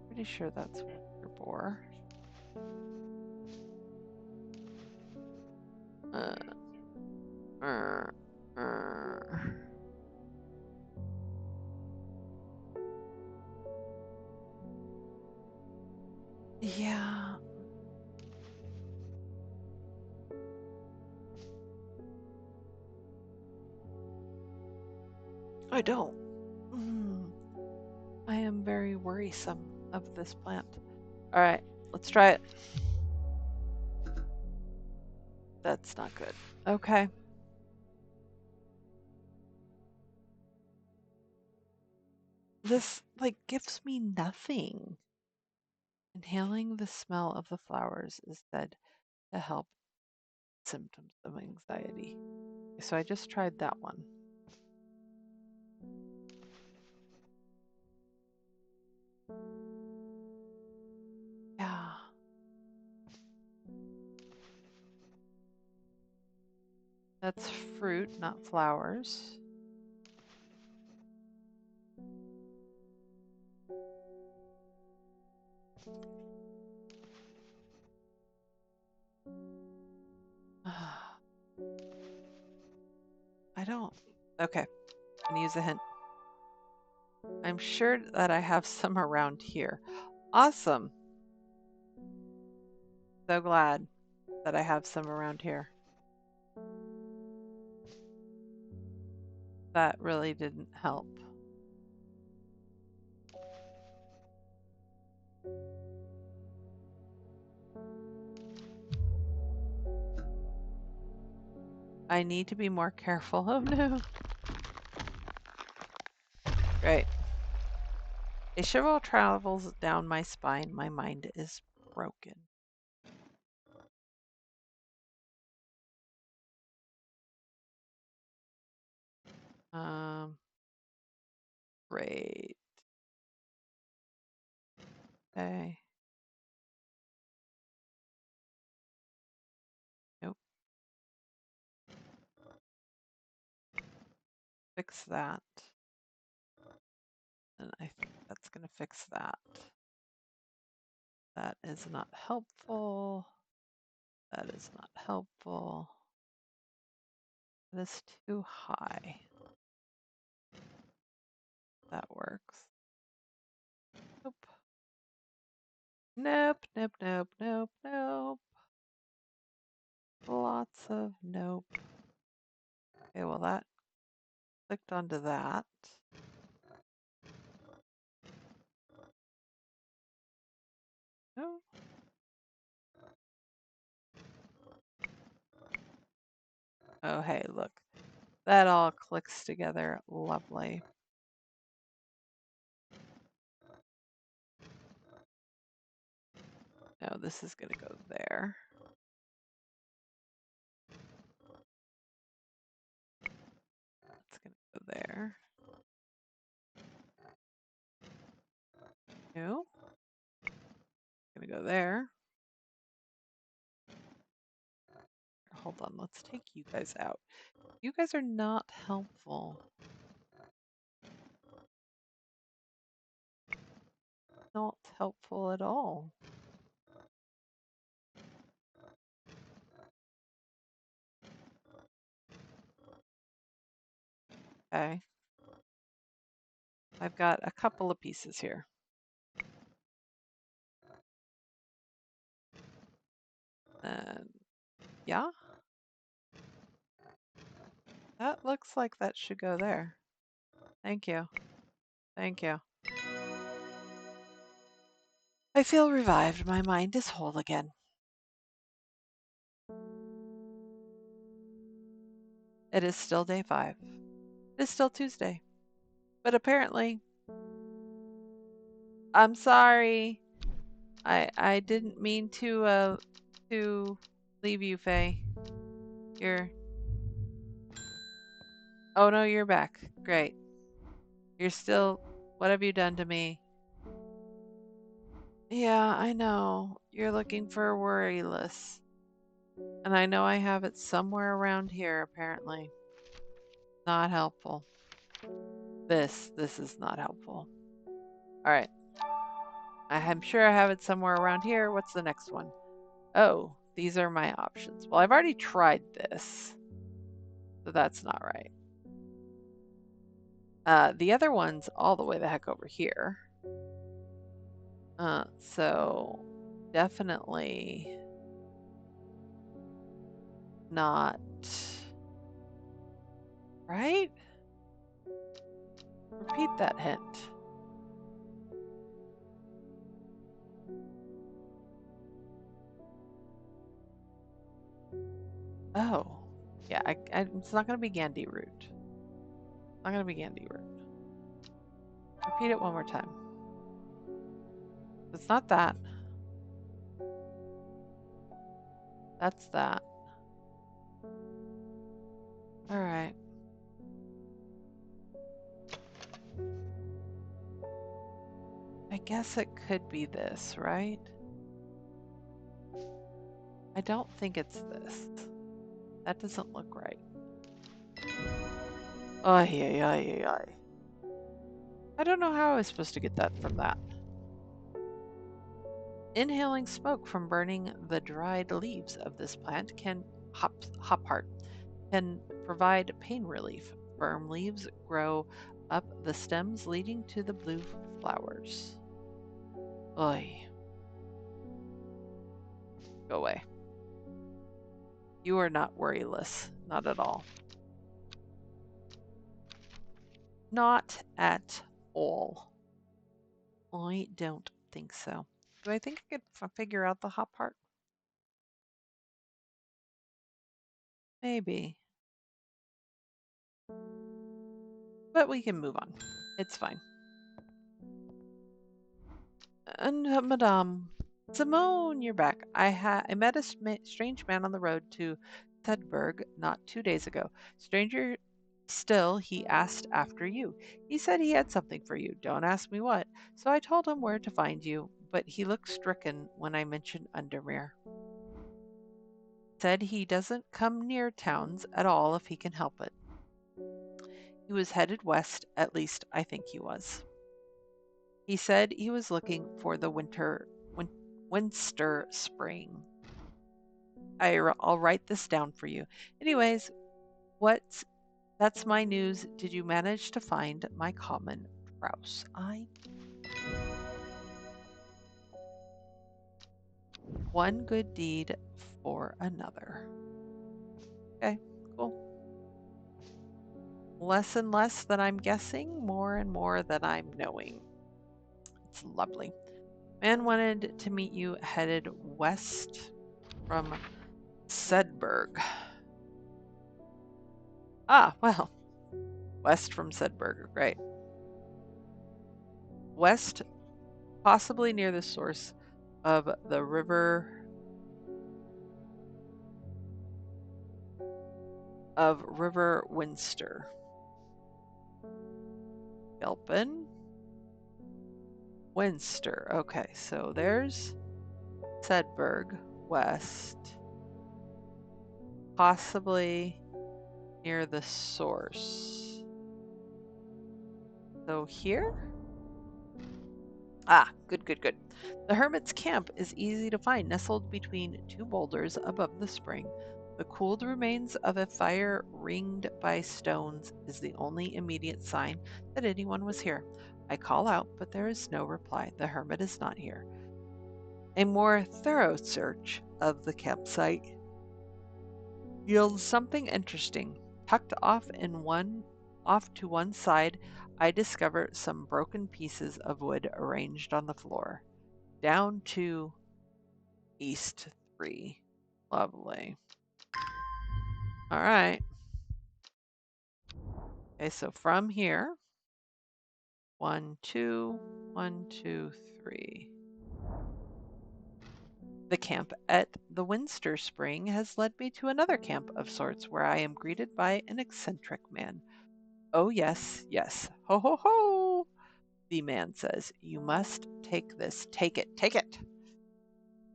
Pretty sure that's winter boar. Yeah. I don't. I am very worrisome of this plant. All right, let's try it. That's not good. Okay. This, like, gives me nothing. Inhaling the smell of the flowers is said to help symptoms of anxiety. So I just tried that one. Yeah. That's fruit, not flowers. I don't. Okay. I'm gonna use a hint. I'm sure that I have some around here. Awesome. So glad that I have some around here. That really didn't help. I need to be more careful. Oh no. Great. A shiver travels down my spine. My mind is broken. Great. Okay. Nope. Fix that. And I think that's going to fix that. That is not helpful. That is not helpful. That is too high. That works. Nope. Nope, nope, nope, nope, nope. Lots of nope. Okay, well that clicked onto that. No. Oh, hey, look. That all clicks together. Lovely. No, this is going to go there. That's going to go there. No. Going to go there. Hold on, let's take you guys out. You guys are not helpful. Not helpful at all. Okay. I've got a couple of pieces here. And yeah. That looks like that should go there. Thank you. Thank you. I feel revived. My mind is whole again. It is still day 5. It is still Tuesday. But apparently, I'm sorry. I didn't mean to leave you, Faye. You're Oh no, you're back. Great. You're still What have you done to me? Yeah, I know. You're looking for a worry list. And I know I have it somewhere around here, apparently. Not helpful. This is not helpful. All right. I'm sure I have it somewhere around here. What's the next one? Oh, these are my options. Well, I've already tried this, so that's not right. The other one's all the way the heck over here. So definitely not right. Repeat that hint. Oh, yeah. It's not going to be Gandhi root. It's not going to be Gandhi root. Repeat it one more time. It's not that. That's that. All right. I guess it could be this, right? I don't think it's this. That doesn't look right. Ay, ay, ay, ay. I don't know how I was supposed to get that from that. Inhaling smoke from burning the dried leaves of this plant hop heart can provide pain relief. Firm leaves grow up the stems leading to the blue flowers. Oy. Go away. You are not worryless. Not at all. Not at all. I don't think so. Do I think I could figure out the hot part? Maybe. But we can move on. It's fine. And Madame, Simone, you're back. I met a strange man on the road to Thedberg not 2 days ago. Stranger still, he asked after you. He said he had something for you. Don't ask me what. So I told him where to find you, but he looked stricken when I mentioned Undermere. Said he doesn't come near towns at all if he can help it. He was headed west, at least I think he was. He said he was looking for the Winster Spring. I'll write this down for you. Anyways, what's that's my news. Did you manage to find my common grouse? One good deed for another. Okay, cool. Less and less that I'm guessing, more and more that I'm knowing. It's lovely. Man wanted to meet you headed west from Sedberg. Ah, well, west from Sedberg. Great. West, possibly near the source of the River Winster. Gilpin. Winster. Okay, so there's Sedberg west, possibly near the source. So here? Ah, good, good, good. The hermit's camp is easy to find, nestled between two boulders above the spring. The cooled remains of a fire ringed by stones is the only immediate sign that anyone was here. I call out, but there is no reply. The hermit is not here. A more thorough search of the campsite yields something interesting. Tucked off to one side, I discover some broken pieces of wood arranged on the floor. Down to East 3. Lovely. All right. Okay, so from here, 1, 2, 1, 2, 3. The camp at the Winster Spring has led me to another camp of sorts where I am greeted by an eccentric man. Oh, yes, yes. Ho, ho, ho! The man says, you must take this. Take it, take it.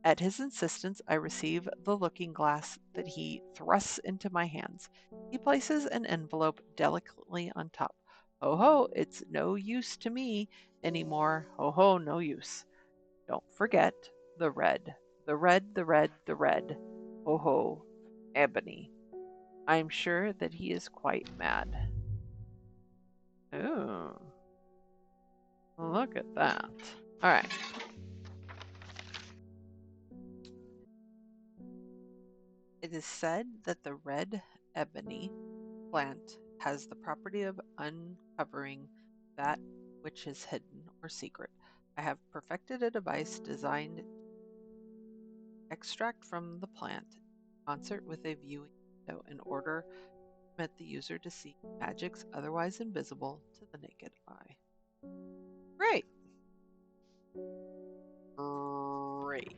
At his insistence, I receive the looking glass that he thrusts into my hands. He places an envelope delicately on top. Ho ho, it's no use to me anymore. Ho ho, no use. Don't forget the red. The red, the red, the red. Ho ho, ebony. I'm sure that he is quite mad. Ooh, look at that. All right. It is said that the red ebony plant has the property of uncovering that which is hidden or secret. I have perfected a device designed to extract from the plant in concert with a viewing window in order to permit the user to see magics otherwise invisible to the naked eye. Great. Great.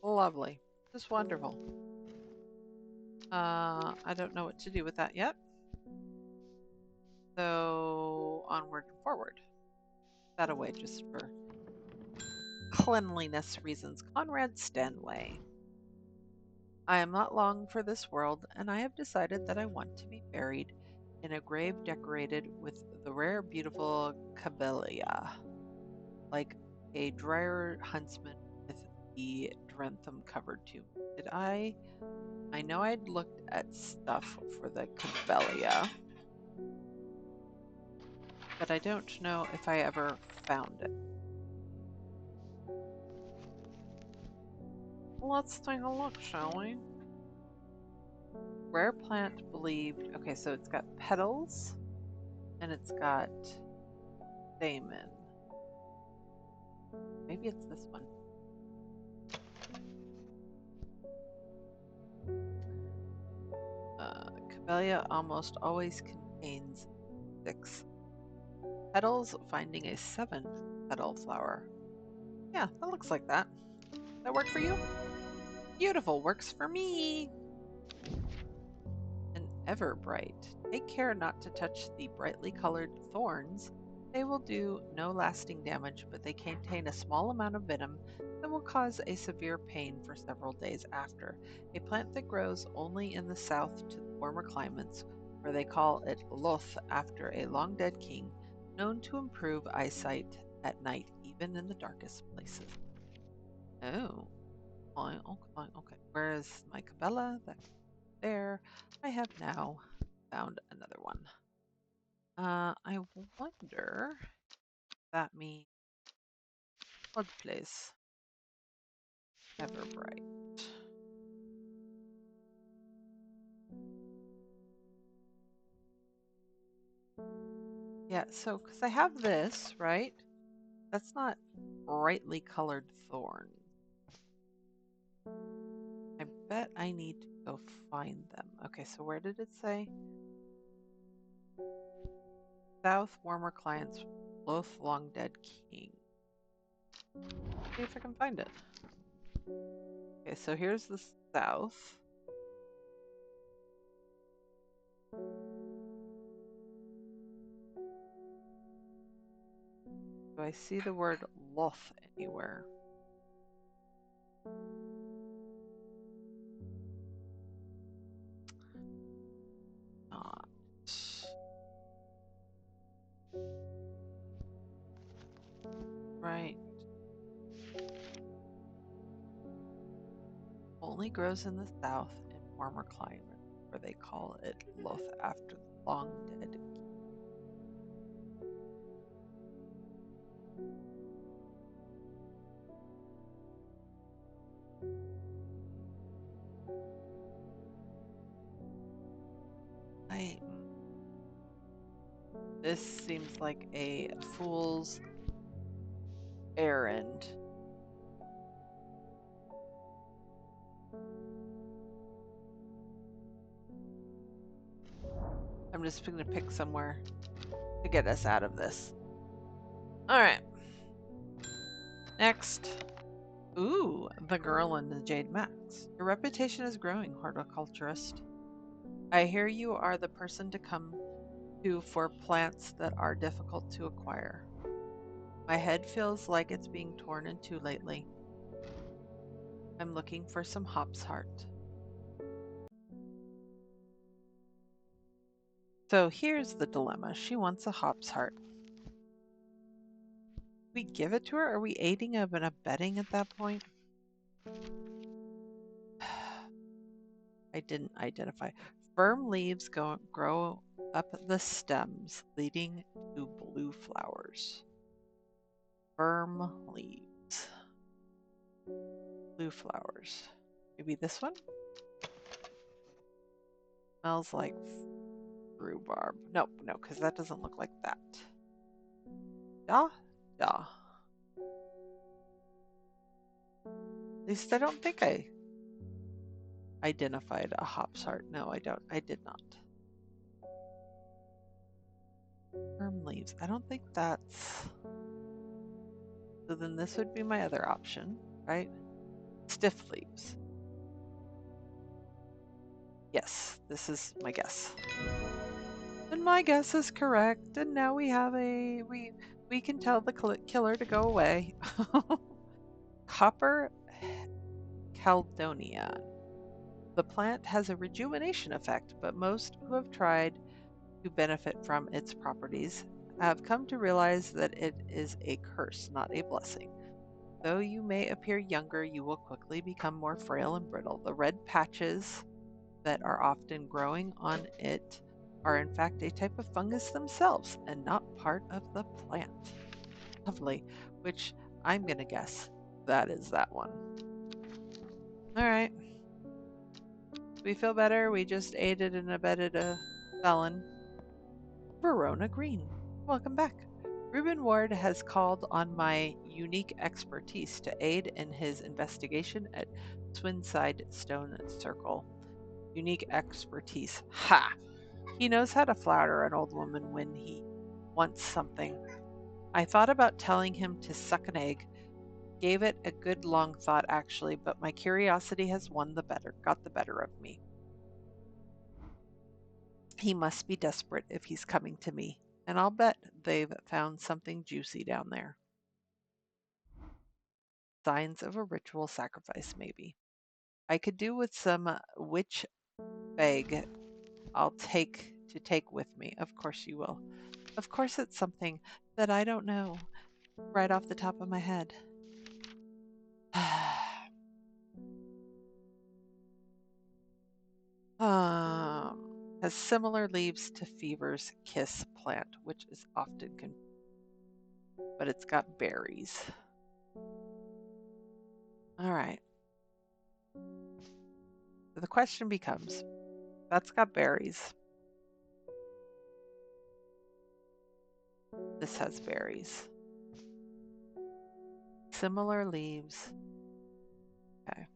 Lovely. Just wonderful. I don't know what to do with that yet. So onward and forward. That away just for cleanliness reasons. Conrad Stanley. I am not long for this world, and I have decided that I want to be buried in a grave decorated with the rare, beautiful camellia, like a drier huntsman with the Drentham covered tomb. Did I? I know I'd looked at stuff for the camellia, but I don't know if I ever found it. Let's take a look, shall we? Rare plant believed. Okay, so it's got petals. And it's got stamen. Maybe it's this one. Camellia almost always contains 6 petals, finding a 7-petal flower. Yeah, that looks like that. That work for you? Beautiful, works for me. An everbright. Take care not to touch the brightly colored thorns. They will do no lasting damage, but they contain a small amount of venom that will cause a severe pain for several days after. A plant that grows only in the south to the warmer climates, where they call it loth after a long dead king, known to improve eyesight at night, even in the darkest places. Oh, okay. Where is my Cabela? That's there. I have now found another one. I wonder if that means what place? Everbright. Yeah, so because I have this, right? That's not brightly colored thorn. I bet I need to go find them. Okay, so where did it say? South warmer clients, Loth long dead king. See if I can find it. Okay, so here's the south. Do I see the word Loth anywhere? Not. Right. Only grows in the south in warmer climates, where they call it Loth after the long dead. I. This seems like a fool's errand. I'm just going to pick somewhere to get us out of this. All right. Next. Ooh, the girl in the jade max. Your reputation is growing, horticulturist. I hear you are the person to come to for plants that are difficult to acquire. My head feels like it's being torn in two lately. I'm looking for some hop's heart. So here's the dilemma. She wants a hop's heart. We give it to her? Are we aiding and abetting at that point? I didn't identify. Firm leaves grow up the stems, leading to blue flowers. Firm leaves. Blue flowers. Maybe this one? Smells like rhubarb. Nope, no, because that doesn't look like that. Yeah? Yeah. At least I don't think I identified a hop's heart. No, I don't. I did not. Firm leaves. I don't think that's... So then this would be my other option, right? Stiff leaves. Yes, this is my guess. And my guess is correct. And now we have we can tell the killer to go away. Copper Caledonia. The plant has a rejuvenation effect, but most who have tried to benefit from its properties have come to realize that it is a curse, not a blessing. Though you may appear younger, you will quickly become more frail and brittle. The red patches that are often growing on it are in fact a type of fungus themselves and not part of the plant. Lovely, which I'm going to guess that is that one. All right. We feel better. We just aided and abetted a felon. Verona Green. Welcome back. Reuben Ward has called on my unique expertise to aid in his investigation at Swinside Stone Circle. Unique expertise. Ha! He knows how to flatter an old woman when he wants something. I thought about telling him to suck an egg. Gave it a good long thought actually, but my curiosity has got the better of me. He must be desperate if he's coming to me, and I'll bet they've found something juicy down there. Signs of a ritual sacrifice, maybe. I could do with some witch egg I'll take with me. Of course you will. Of course it's something that I don't know right off the top of my head. Has similar leaves to Fever's kiss plant, which is often but it's got berries. All right. So the question becomes, that's got berries. This has berries. Similar leaves. Okay.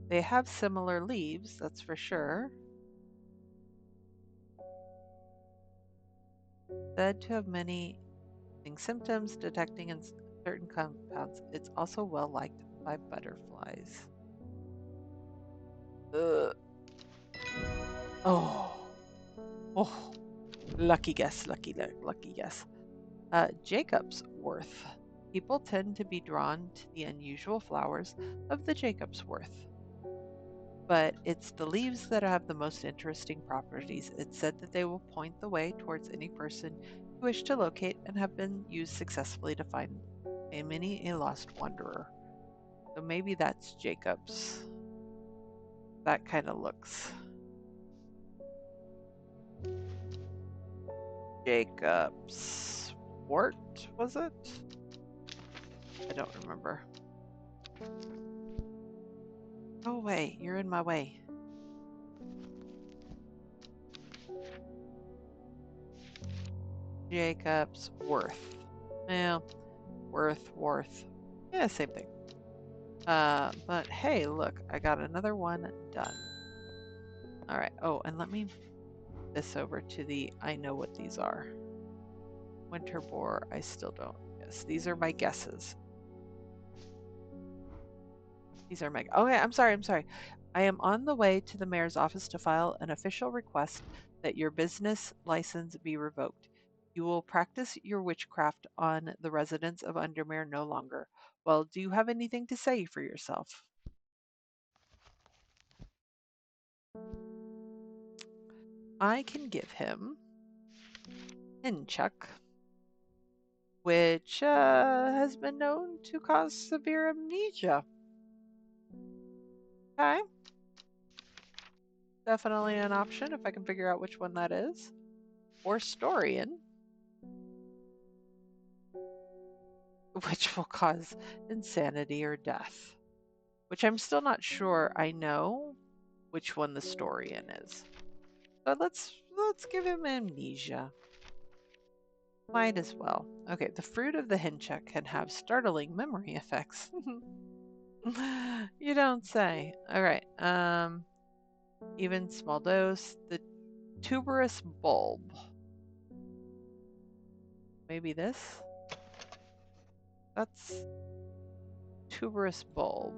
They have similar leaves, that's for sure. Said to have many symptoms detecting in certain compounds. It's also well liked by butterflies. Ugh. Oh. Lucky guess, lucky guess. Jacob's worth. People tend to be drawn to the unusual flowers of the Jacob's worth. But it's the leaves that have the most interesting properties. It's said that they will point the way towards any person who wish to locate and have been used successfully to find a lost wanderer. So maybe that's Jacob's. That kind of looks. Jacob's wort, was it? I don't remember. Go away, you're in my way. Jacob's worth. Yeah, worth. Yeah, same thing. But hey, look, I got another one done. All right. Oh, and let me this over to the I know what these are. Winter boar, I still don't guess. These are my guesses. These are my okay, I'm sorry. I am on the way to the mayor's office to file an official request that your business license be revoked. You will practice your witchcraft on the residents of Undermere no longer. Well, do you have anything to say for yourself? I can give him Hinchuck, which has been known to cause severe amnesia. Okay. Definitely an option if I can figure out which one that is. Or Storian, which will cause insanity or death. Which I'm still not sure I know which one the Storian is. But let's give him amnesia. Might as well. Okay, the fruit of the Hinchuck can have startling memory effects. You don't say. All right. Even small dose. The tuberous bulb. Maybe this? That's tuberous bulb.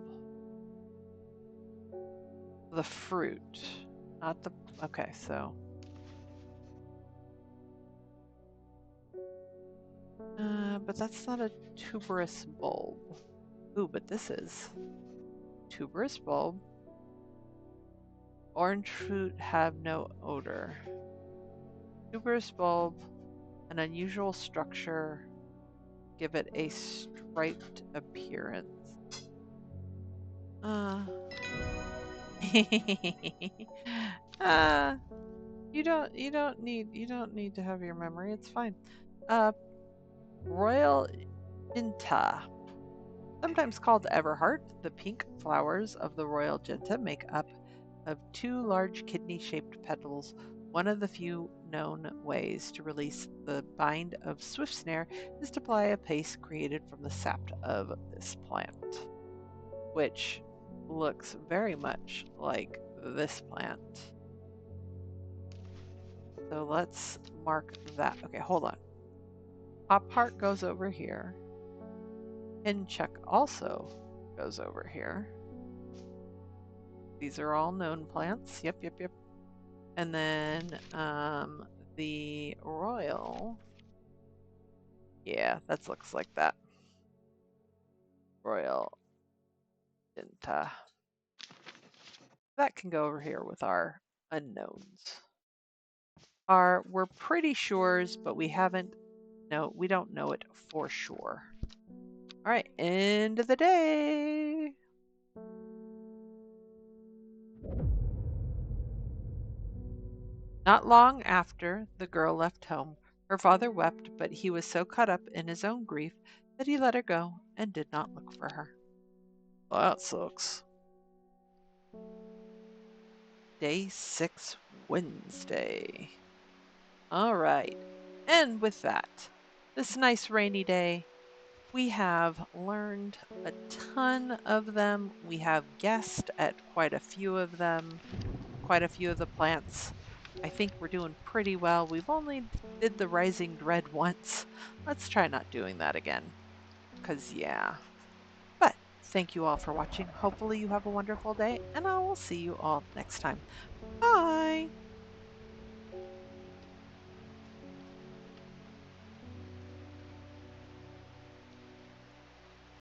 The fruit, not the. Okay, so. But that's not a tuberous bulb. Ooh, but this is. Tuberous bulb. Orange fruit have no odor. Tuberous bulb, an unusual structure, give it a striped appearance. You don't need to have your memory. It's fine. Royal Genta, sometimes called Everheart, the pink flowers of the Royal Genta make up of two large kidney-shaped petals. One of the few known ways to release the bind of swift snare is to apply a paste created from the sap of this plant, which looks very much like this plant. So let's mark that. Okay, hold on. Pop heart goes over here. Pin check also goes over here. These are all known plants. Yep, yep, yep. And then the royal. Yeah, that looks like that. Royal Dinta. That can go over here with our unknowns. We're pretty sures, but we don't know it for sure. All right, end of the day. Not long after the girl left home, her father wept, but he was so caught up in his own grief that he let her go and did not look for her. That sucks. Day 6, Wednesday. All right. And with that, this nice rainy day, we have learned a ton of them. We have guessed at quite a few of them, quite a few of the plants. I think we're doing pretty well. We've only did the rising dread once. Let's try not doing that again, because yeah. But thank you all for watching. Hopefully you have a wonderful day, and I will see you all next time. Bye!